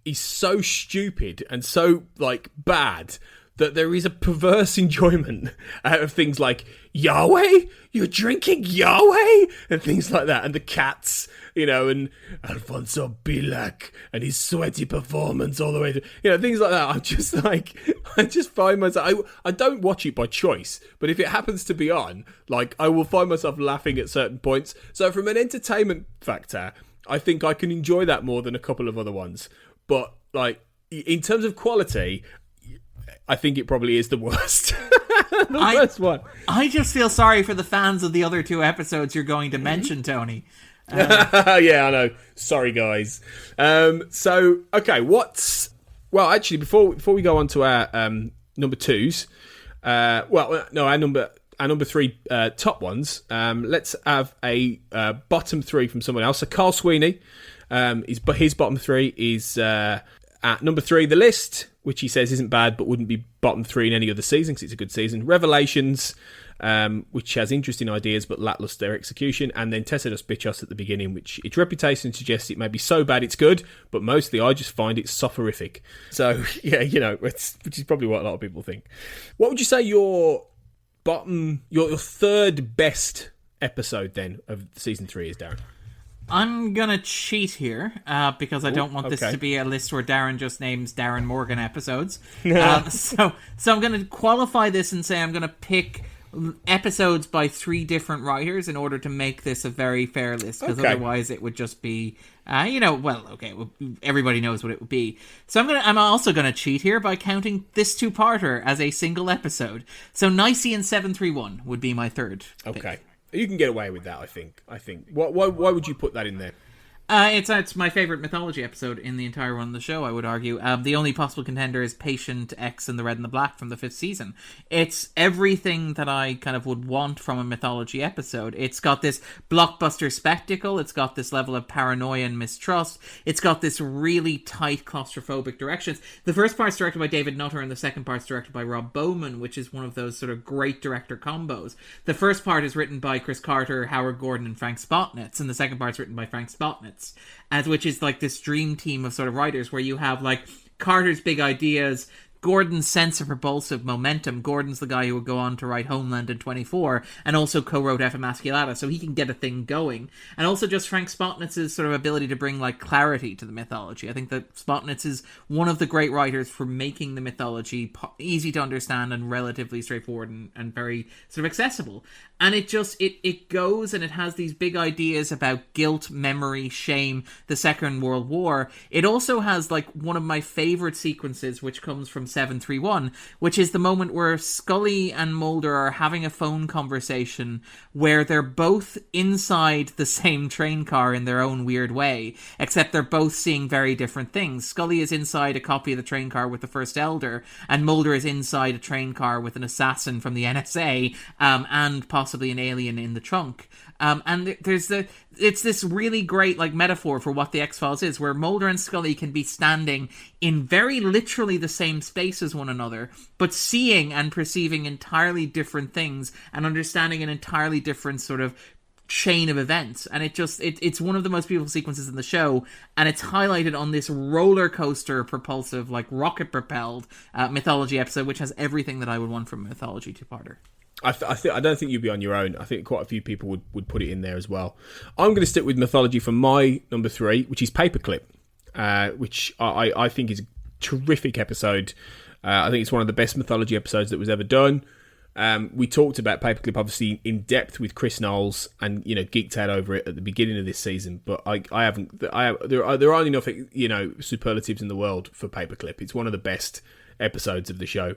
is so stupid and so, like, bad that there is a perverse enjoyment out of things like Yahweh? You're drinking Yahweh? And things like that. And the cats, and Alfonso Bilac and his sweaty performance all the way through. Things like that. I'm just like, I just find myself, I don't watch it by choice, but if it happens to be on, like, I will find myself laughing at certain points. So from an entertainment factor, I think I can enjoy that more than a couple of other ones. But, like, in terms of quality, I think it probably is the worst. Worst one. I just feel sorry for the fans of the other two episodes you're going to mention, Tony. Yeah, I know. Sorry, guys. So, okay, well, actually, before we go on to our number twos, our number three top ones, let's have a bottom three from someone else. So Carl Sweeney, his bottom three is at number 3, The List, which he says isn't bad but wouldn't be bottom 3 in any other season because it's a good season. Revelations, which has interesting ideas but lackluster execution. And then Teso dos Picos at the beginning, which its reputation suggests it may be so bad it's good, but mostly I just find it soporific. So, yeah, which is probably what a lot of people think. What would you say your third best episode then of season 3 is, Darren? I'm going to cheat here because I don't want this to be a list where Darren just names Darren Morgan episodes. So I'm going to qualify this and say I'm going to pick episodes by 3 different writers in order to make this a very fair list, because otherwise it would just be, everybody knows what it would be. So I'm also going to cheat here by counting this 2-parter as a single episode. So Nicene 731 would be my third pick. Okay. You can get away with that, I think. Why would you put that in there? It's my favourite mythology episode in the entire run of the show, I would argue. The only possible contender is Patient X and the Red and the Black from the 5th season. It's everything that I kind of would want from a mythology episode. It's got this blockbuster spectacle. It's got this level of paranoia and mistrust. It's got this really tight claustrophobic directions. The first part's directed by David Nutter and the second part's directed by Rob Bowman, which is one of those sort of great director combos. The first part is written by Chris Carter, Howard Gordon, and Frank Spotnitz, and the second part's written by Frank Spotnitz. Which is like this dream team of sort of writers where you have like Carter's big ideas, Gordon's sense of propulsive momentum. Gordon's the guy who would go on to write Homeland and 24 and also co-wrote F. Emasculata, so he can get a thing going. And also just Frank Spotnitz's sort of ability to bring like clarity to the mythology. I think that Spotnitz is one of the great writers for making the mythology easy to understand and relatively straightforward and very sort of accessible. And it goes and it has these big ideas about guilt, memory, shame, the Second World War. It also has like one of my favorite sequences, which comes from 731, which is the moment where Scully and Mulder are having a phone conversation where they're both inside the same train car in their own weird way, except they're both seeing very different things. Scully is inside a copy of the train car with the First Elder, and Mulder is inside a train car with an assassin from the NSA, and possibly an alien in the trunk. And it's this really great like metaphor for what the X-Files is, where Mulder and Scully can be standing in very literally the same space as one another, but seeing and perceiving entirely different things and understanding an entirely different sort of chain of events. And it's one of the most beautiful sequences in the show, and it's highlighted on this roller coaster propulsive, like rocket propelled mythology episode, which has everything that I would want from a mythology 2-parter. I don't think you'd be on your own. I think quite a few people would put it in there as well. I'm going to stick with mythology for my number 3, which is Paperclip, which I think is a terrific episode. I think it's one of the best mythology episodes that was ever done. We talked about Paperclip obviously in depth with Chris Knowles, and geeked out over it at the beginning of this season. But I haven't. There aren't enough superlatives in the world for Paperclip. It's one of the best episodes of the show.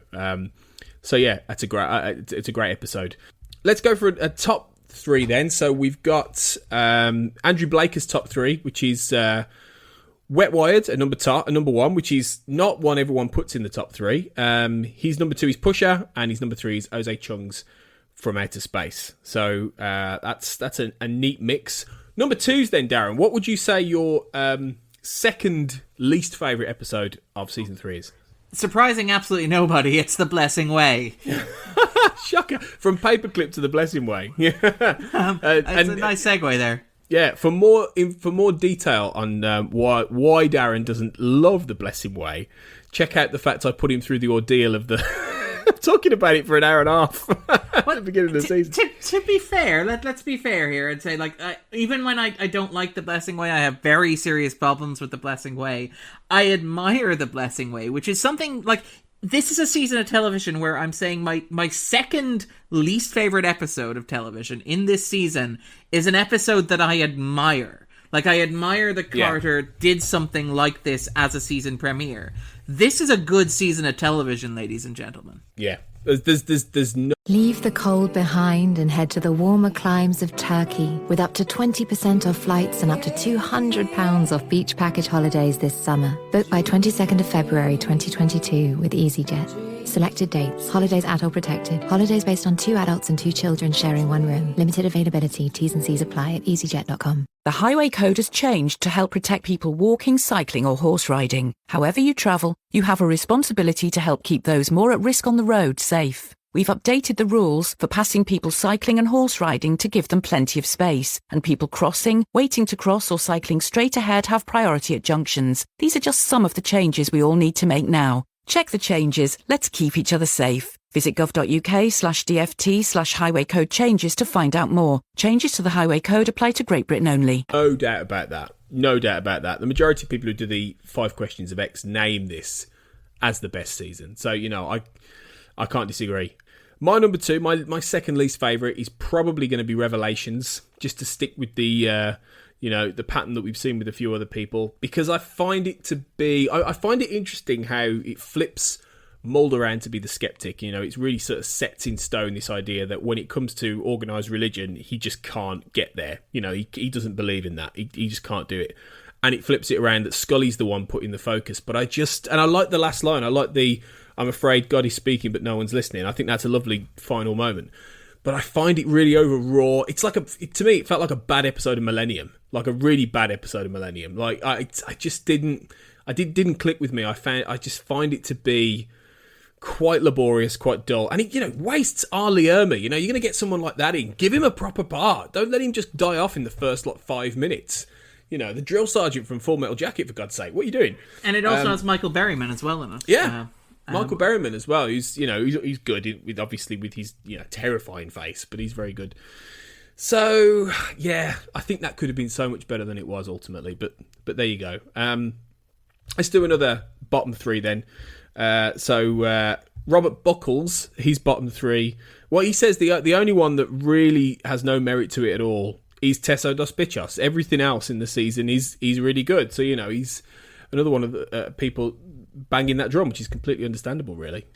So yeah, it's a great episode. Let's go for a top 3 then. So we've got Andrew Blaker's top 3, which is Wet Wired at number 1, which is not one everyone puts in the top 3. His number 2 is Pusher, and his number 3 is Jose Chung's From Outer Space. So that's a neat mix. Number 2's then, Darren. What would you say your second least favourite episode of season 3 is? Surprising absolutely nobody. It's The Blessing Way. Shocker! From Paperclip to The Blessing Way. It's a nice segue there. Yeah, for more detail on why Darren doesn't love The Blessing Way, check out the fact I put him through the ordeal of the talking about it for an hour and a half at the beginning of the season. To be fair, let's be fair here and say, even when I don't like The Blessing Way, I have very serious problems with The Blessing Way. I admire The Blessing Way, which is something this is a season of television where I'm saying my second least favorite episode of television in this season is an episode that I admire. I admire that Carter did something like this as a season premiere. This is a good season of television, ladies and gentlemen. Yeah. There's no... Leave the cold behind and head to the warmer climes of Turkey with up to 20% off flights and up to £200 off beach package holidays this summer. Book by 22nd of February 2022 with EasyJet. Selected dates. Holidays adult protected. Holidays based on 2 adults and 2 children sharing 1 room. Limited availability. T's and C's apply at easyjet.com. The highway code has changed to help protect people walking, cycling or horse riding. However you travel, you have a responsibility to help keep those more at risk on the road safe. We've updated the rules for passing people cycling and horse riding to give them plenty of space, and people crossing, waiting to cross or cycling straight ahead have priority at junctions. These are just some of the changes we all need to make now. Check the changes. Let's keep each other safe. Visit gov.uk/DFT/highway code changes to find out more. Changes to the highway code apply to Great Britain only. No doubt about that. No doubt about that. The majority of people who do the 5 questions of X name this as the best season. So, I can't disagree. My number 2, my second least favourite is probably going to be Revelations, just to stick with the the pattern that we've seen with a few other people, because I find it to be... I find it interesting how it flips Mulder around to be the skeptic. It's really sort of sets in stone this idea that when it comes to organised religion, he just can't get there. He doesn't believe in that. He just can't do it. And it flips it around that Scully's the one put in the focus. But I like the last line. I like the, I'm afraid God is speaking, but no one's listening. I think that's a lovely final moment. But I find it really overwrought. It's to me, it felt like a bad episode of Millennium. Like a really bad episode of Millennium. I just didn't click with me. I just find it to be quite laborious, quite dull. And it, wastes R. Lee Ermey. You're going to get someone like that in. Give him a proper part. Don't let him just die off in the first 5 minutes. The drill sergeant from Full Metal Jacket, for God's sake. What are you doing? And it also has Michael Berryman as well in it. Yeah. Michael Berryman as well. He's good with obviously with his terrifying face, but he's very good. So yeah, I think that could have been so much better than it was ultimately. But there you go. Let's do another bottom 3 then. Robert Buckles, his bottom 3. Well, he says the only one that really has no merit to it at all is Teso dos Bichos. Everything else in the season is really good. So he's another one of the people banging that drum, which is completely understandable, really.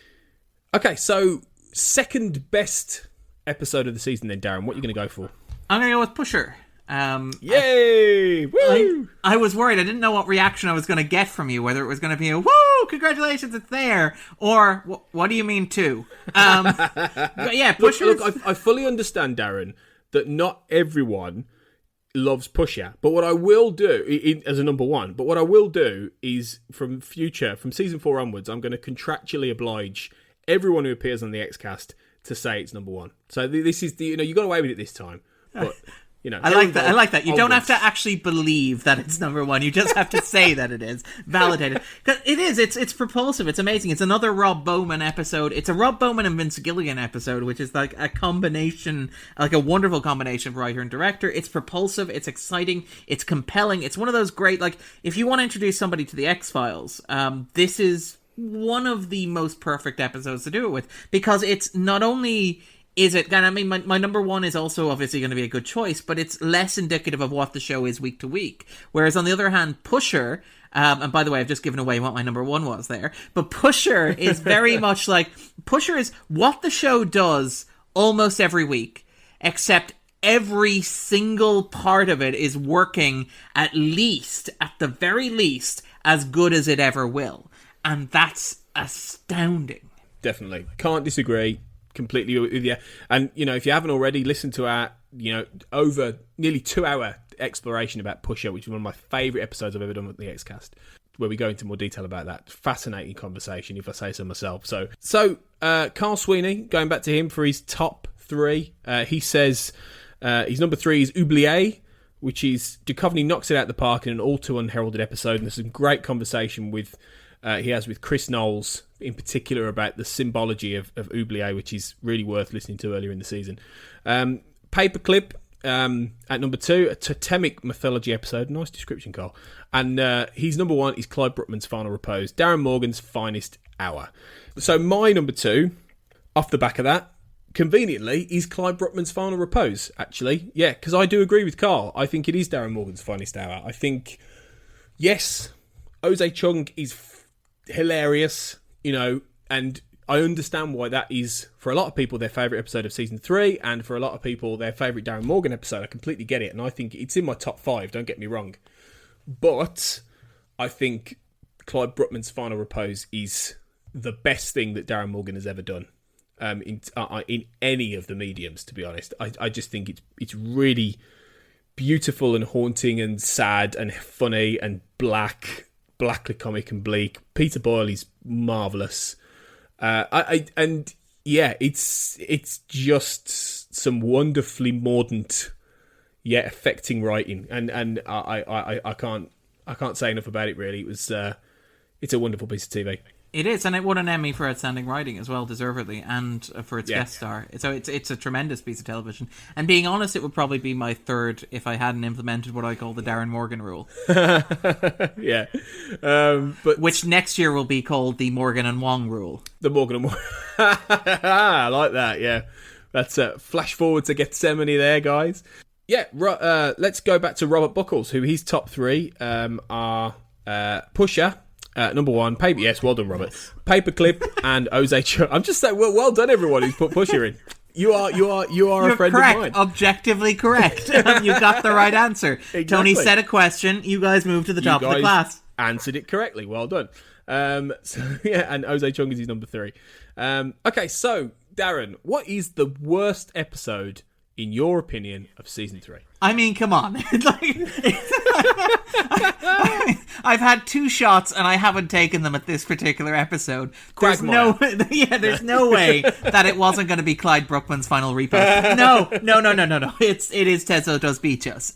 Okay, so second best episode of the season then, Darren. What are you going to go for? I'm going to go with Pusher. Yay! Woo! I was worried. I didn't know what reaction I was going to get from you, whether it was going to be a, woo, congratulations, it's there, or what do you mean too? But yeah, Pusher. Look, I fully understand, Darren, that not everyone loves Pusher, but what I will do as a number 1, but what I will do is from season 4 onwards, I'm going to contractually oblige everyone who appears on the Xcast to say it's number 1. So this is you got away with it this time, but I like that. I like that. You don't have to actually believe that it's number 1. You just have to say that it is. Validate it. 'Cause it is. It's propulsive. It's amazing. It's another Rob Bowman episode. It's a Rob Bowman and Vince Gilligan episode, which is like a combination, like a wonderful combination of writer and director. It's propulsive. It's exciting. It's compelling. It's one of those great, if you want to introduce somebody to the X-Files, this is one of the most perfect episodes to do it with, because it's not only is it, and I mean, my number one is also obviously going to be a good choice, but it's less indicative of what the show is week to week. Whereas on the other hand, Pusher, and by the way, I've just given away what my number one was there, but Pusher is very much like, Pusher is what the show does almost every week, except every single part of it is working at the very least, as good as it ever will. And that's astounding. Definitely. Can't disagree completely with you. And, you know, if you haven't already, listened to our, you know, over nearly 2-hour exploration about Pusher, which is one of my favourite episodes I've ever done with the Xcast, where we go into more detail about that. Fascinating conversation, if I say so myself. So Carl Sweeney, going back to him for his top three, he says his number 3 is Oublié, which is Duchovny knocks it out of the park in an all too unheralded episode. And there's some great conversation with he has with Chris Knowles in particular about the symbology of Oublié, which is really worth listening to earlier in the season. Paperclip at number 2, a totemic mythology episode. Nice description, Carl. And his number 1 is Clyde Bruckman's Final Repose, Darren Morgan's finest hour. So my number 2, off the back of that, conveniently, is Clyde Bruckman's Final Repose, actually. Yeah, because I do agree with Carl. I think it is Darren Morgan's finest hour. I think, yes, Ose Chung is hilarious, you know, and I understand why that is, for a lot of people, their favourite episode of season 3, and for a lot of people, their favourite Darren Morgan episode. I completely get it, and I think it's in my top 5, don't get me wrong. But I think Clyde Bruckman's Final Repose is the best thing that Darren Morgan has ever done in any of the mediums, to be honest. I just think it's really beautiful and haunting and sad and funny and blackly comic and bleak. Peter Boyle is marvellous. It's just some wonderfully mordant yet affecting writing, and I can't say enough about it. Really, it's a wonderful piece of TV. It is, and it won an Emmy for outstanding writing as well, deservedly, and for its guest star. So it's a tremendous piece of television. And being honest, it would probably be my third if I hadn't implemented what I call the Darren Morgan rule. Yeah, but which next year will be called the Morgan and Wong rule. The Morgan and Wong. I like that. Yeah, that's a flash forward to Gethsemane there, guys. Yeah, let's go back to Robert Buckles, who his top 3 are Pusher. Number 1, Paper. Yes, well done, Robert. Paperclip and Ose Chung. I'm just saying, well done, everyone who's put Pusher in. You are You're a friend correct. of mine. Objectively correct. You got the right answer. Exactly. Tony said a question. You guys moved to the top of the class. Answered it correctly. Well done. And Ose Chung is his number 3. Okay, so Darren, what is the worst episode, in your opinion, of season 3? I mean, come on. I've had 2 shots and I haven't taken them at this particular episode. There's no way that it wasn't going to be Clyde Bruckman's Final Repose. No. It is Tesos dos Bichos.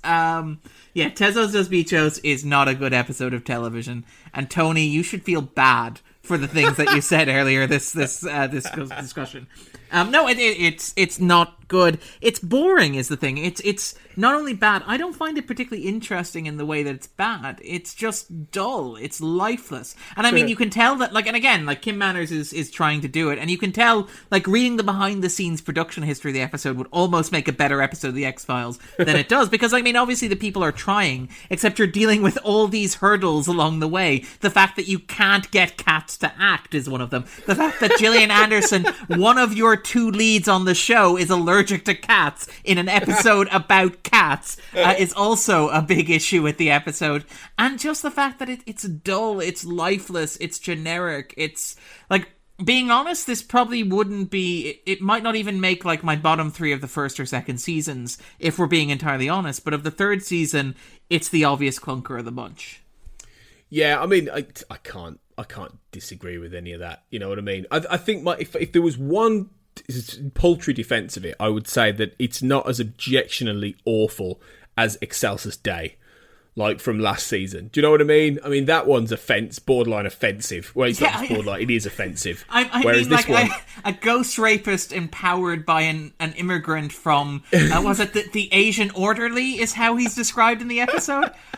Tesos dos Bichos is not a good episode of television. And Tony, you should feel bad for the things that you said earlier this discussion. It's not good. It's boring is the thing. It's not only bad, I don't find it particularly interesting in the way that it's bad. It's just dull. It's lifeless. And I mean, you can tell that, and again, Kim Manners is trying to do it, and you can tell, reading the behind-the-scenes production history of the episode would almost make a better episode of The X-Files than it does, because, I mean, obviously the people are trying, except you're dealing with all these hurdles along the way. The fact that you can't get cats to act is one of them. The fact that Gillian Anderson, one of your 2 leads on the show, is allergic to cats in an episode about cats is also a big issue with the episode. And just the fact that it's dull, it's lifeless, it's generic, it's being honest, this probably wouldn't be, it might not even make my bottom 3 of the first or second seasons, if we're being entirely honest, but of the 3rd season, it's the obvious clunker of the bunch. Yeah, I mean, I can't disagree with any of that. You know what I mean? I think if there was one paltry defence of it, I would say that it's not as objectionably awful as Excelsis Day, from last season. Do you know what I mean? I mean, that one's borderline offensive. Well, it's not borderline, it is offensive. Whereas this one... a ghost rapist empowered by an immigrant from, was it the Asian orderly is how he's described in the episode?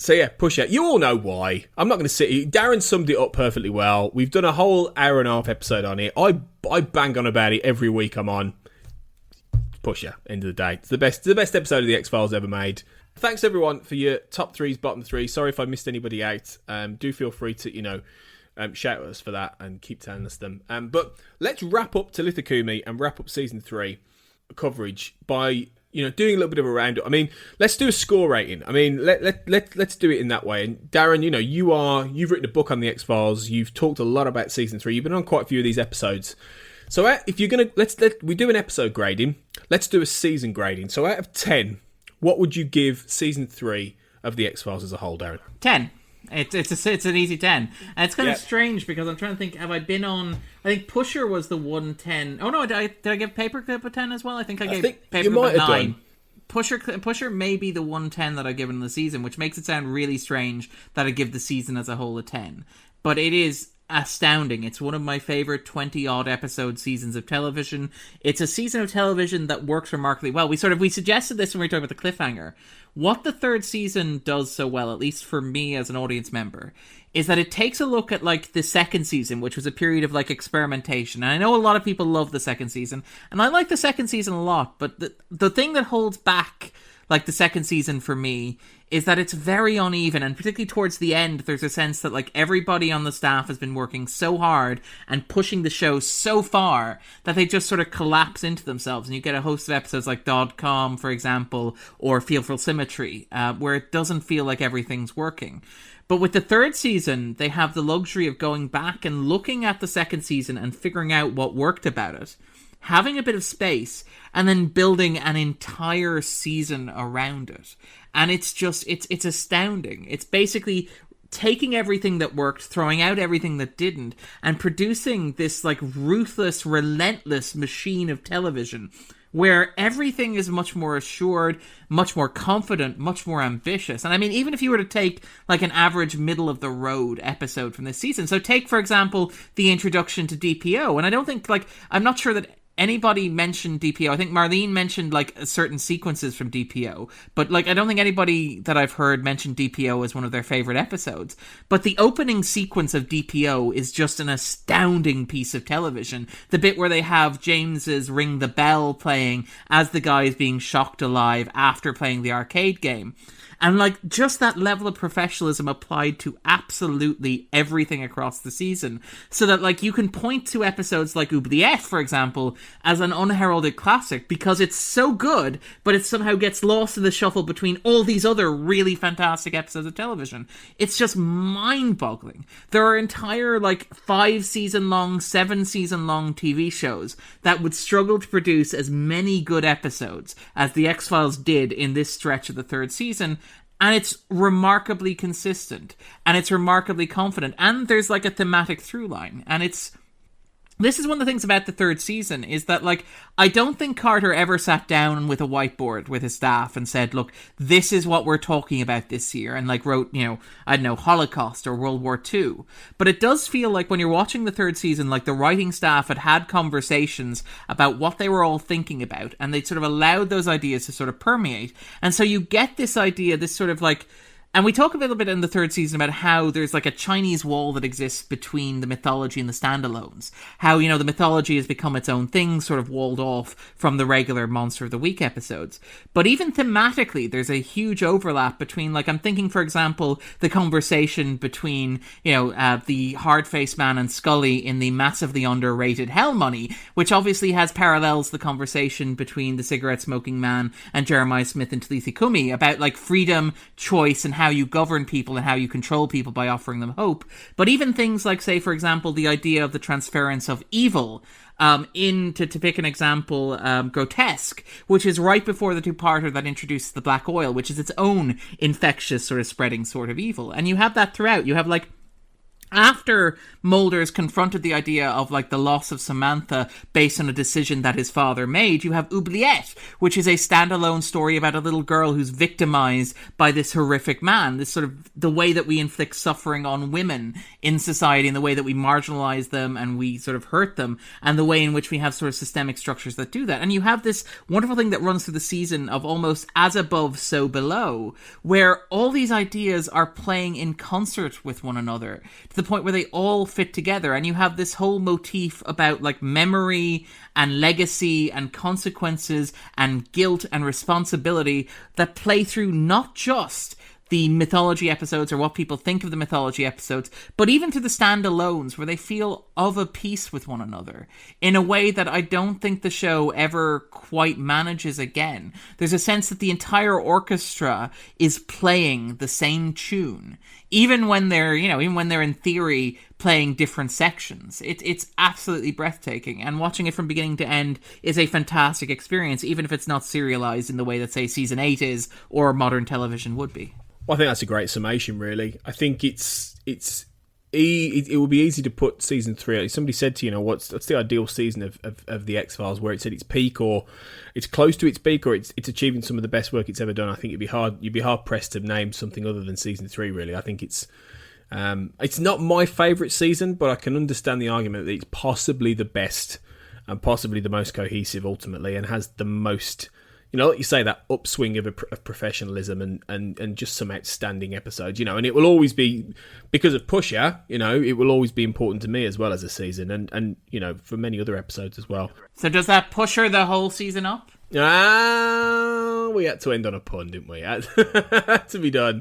So yeah, Pusher. You all know why. I'm not going to sit here. Darren summed it up perfectly well. We've done a whole hour and a half episode on it. I bang on about it every week I'm on. Pusher, end of the day. It's the best episode of the X-Files ever made. Thanks everyone for your top threes, bottom three. Sorry if I missed anybody out. Do feel free to, shout at us for that and keep telling us them. But let's wrap up Talitha Cumi and wrap up season 3 coverage by doing a little bit of a roundup. I mean, let's do a score rating. I mean, let's do it in that way. And Darren, you've written a book on the X-Files. You've talked a lot about season 3. You've been on quite a few of these episodes. So if you're gonna we do an episode grading. Let's do a season grading. So out of 10, what would you give season 3 of the X-Files as a whole, Darren? 10. It's an easy 10. And it's kind of strange because I'm trying to think, have I been on... I think Pusher was the 110. Oh no, did I give Paperclip a 10 as well? I think I gave Paperclip a 9. Pusher may be the 110 that I've given in the season, which makes it sound really strange that I give the season as a whole a 10. But it is astounding. It's one of my favorite 20-odd episode seasons of television. It's a season of television that works remarkably well. We suggested this when we were talking about the cliffhanger. What the third season does so well, at least for me as an audience member, is that it takes a look at the second season, which was a period of experimentation. And I know a lot of people love the second season, and I like the second season a lot, but the thing that holds back the second season for me is that it's very uneven, and particularly towards the end, there's a sense that everybody on the staff has been working so hard and pushing the show so far that they just sort of collapse into themselves, and you get a host of episodes like .com, for example, or Feel for Symmetry, where it doesn't feel like everything's working. But with the third season, they have the luxury of going back and looking at the second season and figuring out what worked about it, having a bit of space, and then building an entire season around it. And it's astounding. It's basically taking everything that worked, throwing out everything that didn't, and producing this ruthless, relentless machine of television where everything is much more assured, much more confident, much more ambitious. And I mean, even if you were to take an average middle-of-the-road episode from this season, so take, for example, the introduction to DPO, and I don't think, I'm not sure that anybody mentioned DPO. I think Marlene mentioned certain sequences from DPO, but I don't think anybody that I've heard mention DPO as one of their favorite episodes. But the opening sequence of DPO is just an astounding piece of television. The bit where they have James's Ring the Bell playing as the guy is being shocked alive after playing the arcade game. And just that level of professionalism applied to absolutely everything across the season. So that you can point to episodes like Oubliette, for example, as an unheralded classic because it's so good, but it somehow gets lost in the shuffle between all these other really fantastic episodes of television. It's just mind-boggling. There are entire 5-season-long, 7-season-long TV shows that would struggle to produce as many good episodes as the X-Files did in this stretch of the third season. And it's remarkably consistent, and it's remarkably confident, and there's a thematic through line, and this is one of the things about the third season, is that, I don't think Carter ever sat down with a whiteboard with his staff and said, look, this is what we're talking about this year, and, wrote, I don't know, Holocaust or World War II. But it does feel like when you're watching the third season, the writing staff had conversations about what they were all thinking about, and they sort of allowed those ideas to sort of permeate. And so you get this idea, this sort of and we talk a little bit in the third season about how there's a Chinese wall that exists between the mythology and the standalones. How, the mythology has become its own thing, sort of walled off from the regular Monster of the Week episodes. But even thematically, there's a huge overlap between, I'm thinking, for example, the conversation between, the hard-faced man and Scully in the massively underrated Hell Money, which obviously has parallels to the conversation between the cigarette-smoking man and Jeremiah Smith and Talitha Cumi about, freedom, choice, and how you govern people and how you control people by offering them hope. But even things like, say, for example, the idea of the transference of evil, to pick an example, Grotesque, which is right before the two-parter that introduces the black oil, which is its own infectious sort of spreading sort of evil. And you have that throughout. You have after Mulder's confronted the idea of like the loss of Samantha based on a decision that his father made, you have Oubliette, which is a standalone story about a little girl who's victimized by this horrific man. This sort of the way that we inflict suffering on women in society and the way that we marginalize them and we sort of hurt them and the way in which we have sort of systemic structures that do that. And you have this wonderful thing that runs through the season of almost as above, so below, where all these ideas are playing in concert with one another to the point where they all fit together, and you have this whole motif about like memory and legacy and consequences and guilt and responsibility that play through not just the mythology episodes or what people think of the mythology episodes, but even to the standalones where they feel of a piece with one another in a way that I don't think the show ever quite manages again. There's a sense that the entire orchestra is playing the same tune, even when they're in theory playing different sections. It's absolutely breathtaking, and watching it from beginning to end is a fantastic experience, even if it's not serialized in the way that, say, season 8 is or modern television would be. Well, I think that's a great summation, really. I think it would be easy to put season 3. Somebody said to you, what's the ideal season of the X-Files, where it's at its peak, or it's close to its peak, or it's achieving some of the best work it's ever done. I think you'd be hard pressed to name something other than season 3. Really, I think it's not my favourite season, but I can understand the argument that it's possibly the best and possibly the most cohesive ultimately, and has the most. Like you say, that upswing of professionalism and just some outstanding episodes, and it will always be, because of Pusher, it will always be important to me as well as a season, and for many other episodes as well. So does that Pusher the whole season up? We had to end on a pun, didn't we? Had to be done.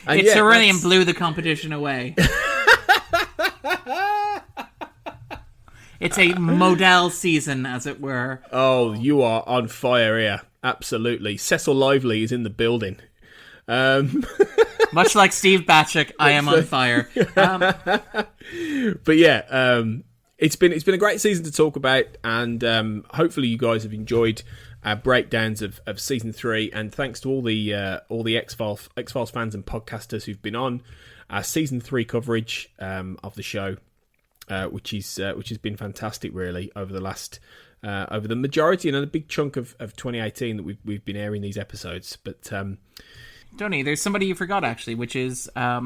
And Cerulean blew the competition away. It's a Model season, as it were. Oh, you are on fire here. Absolutely. Cecil Lively is in the building. Much like Steve Batchick, I am on fire. But yeah, it's been a great season to talk about, and hopefully you guys have enjoyed our breakdowns of season 3. And thanks to all the X-Files fans and podcasters who've been on our season 3 coverage of the show. Which has been fantastic, really, over the majority and a big chunk of 2018 that we've been airing these episodes. But Tony, there's somebody you forgot, actually, which is I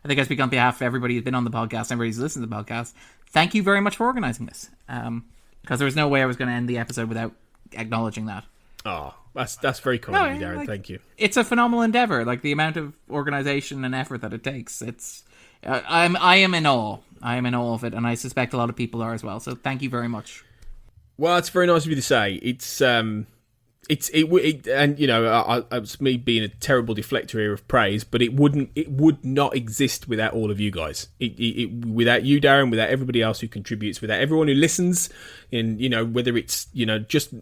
think I speak on behalf of everybody who's been on the podcast, everybody who's listened to the podcast. Thank you very much for organising this, because there was no way I was going to end the episode without acknowledging that. Oh, that's very kind of you, Darren. Thank you. It's a phenomenal endeavour. Like the amount of organisation and effort that it takes. I am in awe. I am in awe of it, and I suspect a lot of people are as well. So thank you very much. Well, it's very nice of you to say. It's me being a terrible deflector here of praise, but it would not exist without all of you guys. Without you, Darren, without everybody else who contributes, without everyone who listens, and whether it's just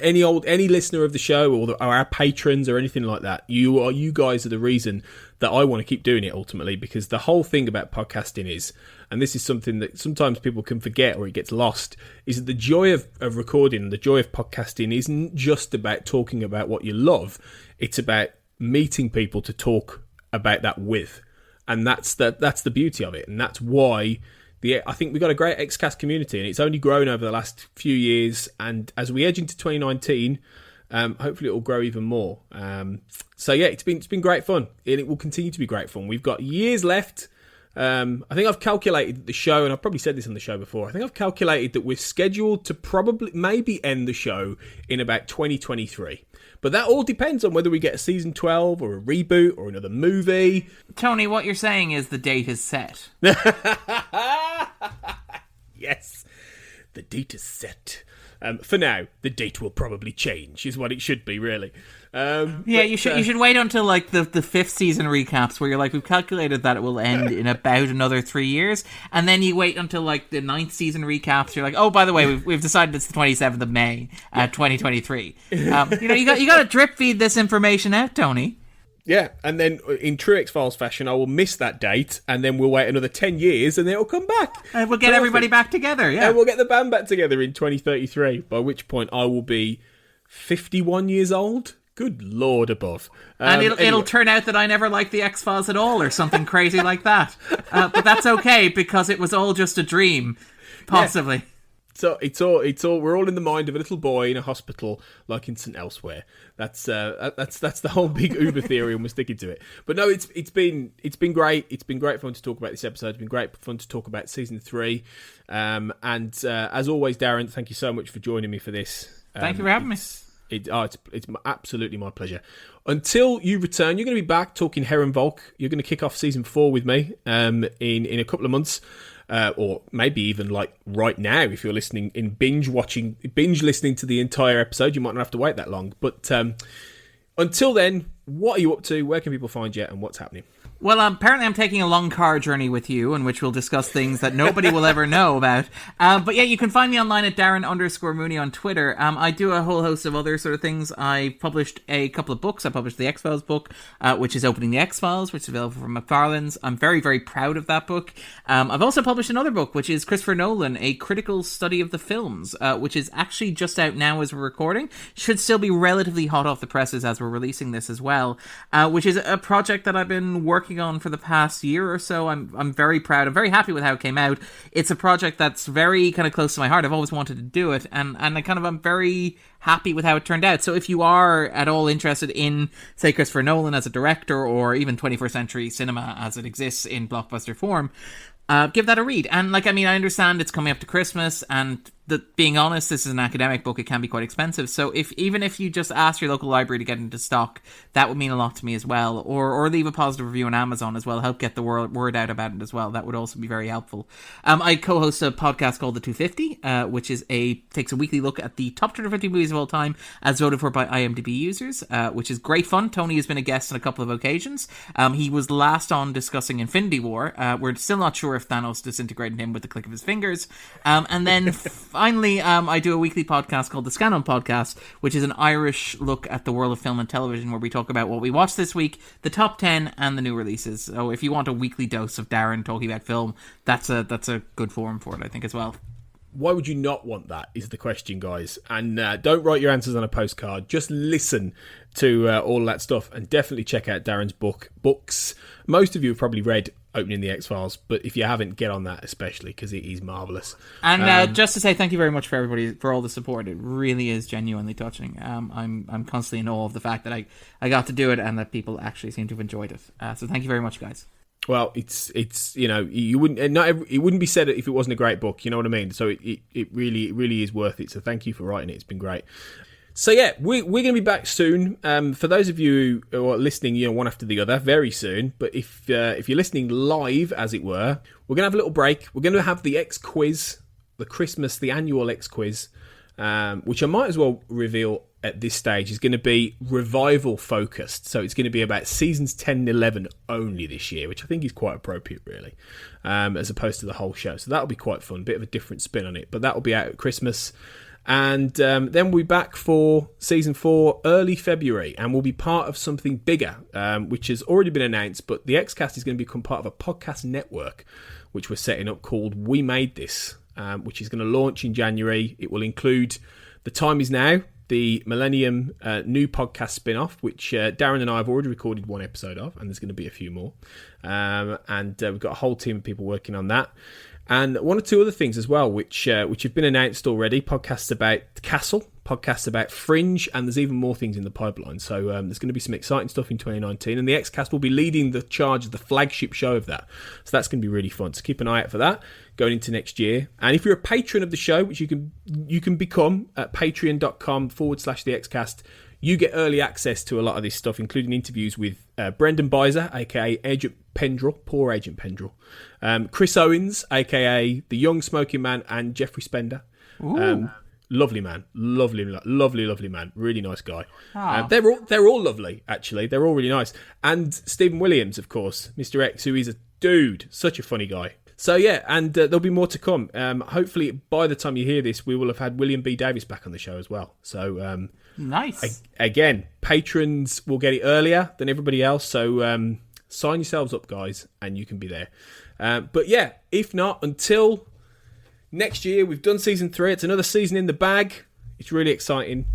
any listener of the show or our patrons or anything like that. You guys are the reason that I want to keep doing it ultimately, because the whole thing about podcasting is, and this is something that sometimes people can forget or it gets lost, is that the joy of recording, the joy of podcasting isn't just about talking about what you love. It's about meeting people to talk about that with. And that's the beauty of it. And that's why I think we've got a great XCast community, and it's only grown over the last few years. And as we edge into 2019, hopefully it will grow even more. So yeah, it's been great fun, and it will continue to be great fun. We've got years left. I think I've calculated the show, and I've probably said this on the show before, I think I've calculated that we're scheduled to maybe end the show in about 2023. But that all depends on whether we get a season 12 or a reboot or another movie. Tony, what you're saying is the date is set. Yes, the date is set. For now, the date will probably change, is what it should be, really. You should wait until like the 5th season recaps, where you're like, we've calculated that it will end in about another 3 years, and then you wait until like the 9th season recaps. You're like, oh, by the way, we've decided it's the 27th of May, 2023. You got to drip feed this information out, Tony. Yeah, and then in true X-Files fashion, I will miss that date, and then we'll wait another 10 years, and it'll come back. And we'll get everybody back together, yeah. And we'll get the band back together in 2033, by which point I will be 51 years old. Good Lord above. And it'll turn out that I never liked the X-Files at all or something crazy like that. But that's okay because it was all just a dream, possibly. Yeah. So it's all. We're all in the mind of a little boy in a hospital, like in St. Elsewhere. That's the whole big Uber theory, and we're sticking to it. But no, it's been great. It's been great fun to talk about this episode. It's been great fun to talk about season 3. And as always, Darren, thank you so much for joining me for this. Thank you for having me. It's absolutely my pleasure. Until you return, you're going to be back talking Herrenvolk. You're going to kick off season 4 with me in a couple of months. Or maybe even like right now, if you're listening in binge listening to the entire episode, you might not have to wait that long. But until then, what are you up to? Where can people find you, and what's happening? Well, apparently I'm taking a long car journey with you, in which we'll discuss things that nobody will ever know about. But yeah, you can find me online at Darren_Mooney on Twitter. I do a whole host of other sort of things. I published a couple of books. I published the X-Files book, which is Opening the X-Files, which is available from McFarlane's. I'm very, very proud of that book. I've also published another book, which is Christopher Nolan, A Critical Study of the Films, which is actually just out now as we're recording. Should still be relatively hot off the presses as we're releasing this as well, which is a project that I've been working on for the past year or so. I'm very proud. I'm very happy with how it came out. It's a project that's very kind of close to my heart. I've always wanted to do it, and I'm very happy with how it turned out. So if you are at all interested in, say, Christopher Nolan as a director, or even 21st century cinema as it exists in blockbuster form, give that a read. And I understand it's coming up to Christmas, and being honest, this is an academic book. It can be quite expensive. So even if you just ask your local library to get into stock, that would mean a lot to me as well. Or leave a positive review on Amazon as well. Help get the word out about it as well. That would also be very helpful. I co-host a podcast called The 250, which takes a weekly look at the top 250 movies of all time as voted for by IMDb users, which is great fun. Tony has been a guest on a couple of occasions. He was last on discussing Infinity War. We're still not sure if Thanos disintegrated him with the click of his fingers. And then finally, I do a weekly podcast called the Scan-On Podcast, which is an Irish look at the world of film and television, where we talk about what we watched this week, the top 10, and the new releases. So if you want a weekly dose of Darren talking about film, that's a good forum for it, I think, as well. Why would you not want that, is the question, guys. And don't write your answers on a postcard. Just listen to all that stuff, and definitely check out Darren's books. Most of you have probably read Opening the X-Files, but if you haven't, get on that, especially because it is marvellous. And just to say thank you very much for everybody for all the support. It really is genuinely touching. I'm constantly in awe of the fact that I got to do it, and that people actually seem to have enjoyed it. So thank you very much, guys. Well, it's you wouldn't it wouldn't be said if it wasn't a great book. You know what I mean? So it really is worth it. So thank you for writing it. It's been great. So yeah, we're going to be back soon. For those of you who are listening, one after the other, very soon. But if you're listening live, as it were, we're going to have a little break. We're going to have the X quiz, the annual X quiz, which I might as well reveal at this stage is going to be revival focused. So it's going to be about seasons 10 and 11 only this year, which I think is quite appropriate, really, as opposed to the whole show. So that'll be quite fun, bit of a different spin on it. But that'll be out at Christmas. And then we'll be back for season 4 early February, and we'll be part of something bigger, which has already been announced. But the Xcast is going to become part of a podcast network, which we're setting up called We Made This, which is going to launch in January. It will include The Time Is Now, the Millennium new podcast spin-off, which Darren and I have already recorded one episode of, and there's going to be a few more. And we've got a whole team of people working on that. And one or two other things as well, which have been announced already. Podcasts about Castle, podcasts about Fringe, and there's even more things in the pipeline. So there's going to be some exciting stuff in 2019. And the Xcast will be leading the charge of the flagship show of that. So that's going to be really fun. So keep an eye out for that going into next year. And if you're a patron of the show, which you can become at patreon.com/the Xcast, you get early access to a lot of this stuff, including interviews with Brendan Beiser, a.k.a. Agent Pendrell, poor Agent Pendrell, Chris Owens, a.k.a. The Young Smoking Man, and Jeffrey Spender. Lovely man. Lovely man. Really nice guy. They're all lovely, actually. They're all really nice. And Stephen Williams, of course, Mr. X, who is a dude. Such a funny guy. So yeah, and there'll be more to come. Hopefully, by the time you hear this, we will have had William B. Davis back on the show as well. So nice. Again, patrons will get it earlier than everybody else. So sign yourselves up, guys, and you can be there. But yeah, if not, until next year, we've done season 3. It's another season in the bag. It's really exciting.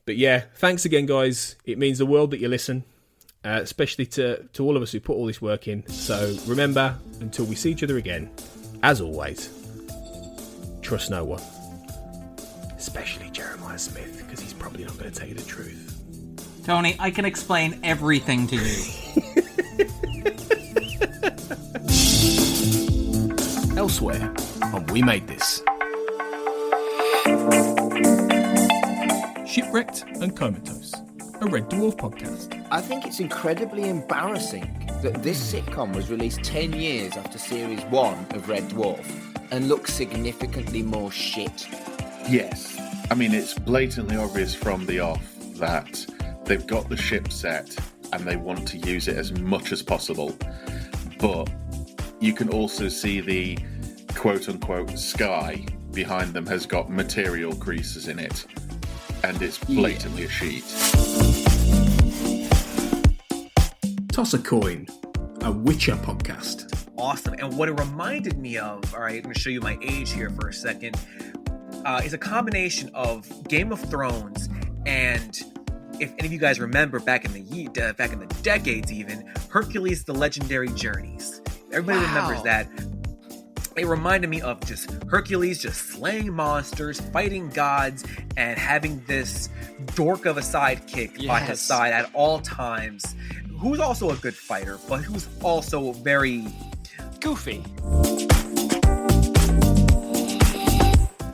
But yeah, thanks again, guys. It means the world that you listen, especially to all of us who put all this work in. So remember, until we see each other again, as always, trust no one. Especially Jeremiah Smith, because he's probably not going to tell you the truth. Tony, I can explain everything to you. Elsewhere on We Made This. Shipwrecked and Comatose, a Red Dwarf podcast. I think it's incredibly embarrassing that this sitcom was released 10 years after series 1 of Red Dwarf and looks significantly more shit. Yes. I mean, it's blatantly obvious from the off that they've got the ship set and they want to use it as much as possible. But you can also see the quote-unquote sky behind them has got material creases in it. And it's blatantly a sheet. Toss a Coin, a Witcher podcast. Awesome. And what it reminded me of, all right, I'm going to show you my age here for a second, is a combination of Game of Thrones and, if any of you guys remember back in the decades even, Hercules: The Legendary Journeys. Everybody remembers that. It reminded me of just Hercules just slaying monsters, fighting gods, and having this dork of a sidekick by his side at all times, who's also a good fighter, but who's also very goofy.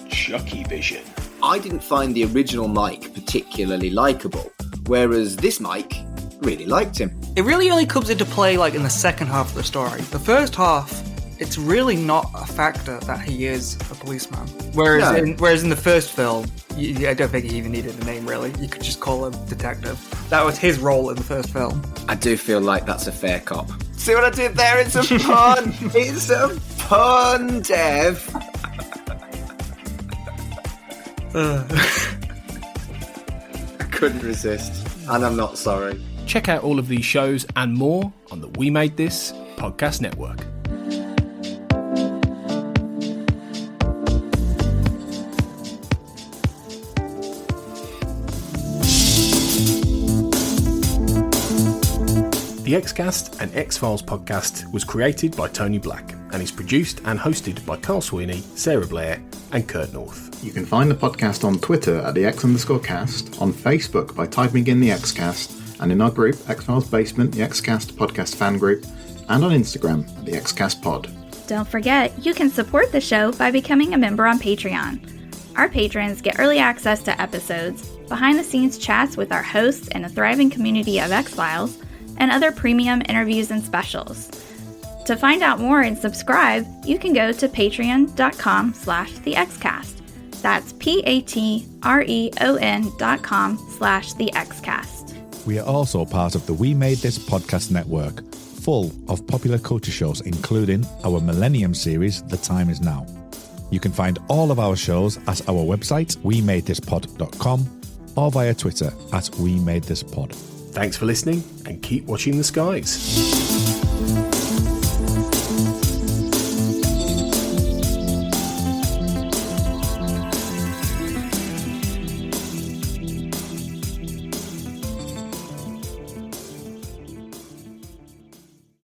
Chucky Vision. I didn't find the original Mike particularly likeable, whereas this Mike really liked him. It really only comes into play like in the second half of the story. The first half, it's really not a factor that he is a policeman. Whereas in the first film, I don't think he even needed a name really. You could just call him detective. That was his role in the first film. I do feel like that's a fair cop. See what I did there? It's a pun! It's a pun, Dev! I couldn't resist, and I'm not sorry. Check out all of these shows and more on the We Made This podcast network. The Xcast and X-Files podcast was created by Tony Black and is produced and hosted by Carl Sweeney, Sarah Blair and Kurt North. You can find the podcast on Twitter at the X_cast, on Facebook by typing in the Xcast, and in our group, X-Files Basement, the Xcast podcast fan group, and on Instagram at the Xcast pod. Don't forget, you can support the show by becoming a member on Patreon. Our patrons get early access to episodes, behind-the-scenes chats with our hosts and a thriving community of X-Files, and other premium interviews and specials. To find out more and subscribe, you can go to patreon.com/thexcast. That's patreon.com/thexcast. We are also part of the We Made This podcast network, full of popular culture shows, including our Millennium series, The Time Is Now. You can find all of our shows at our website, wemadethispod.com, or via Twitter at wemadethispod. Thanks for listening and keep watching the skies.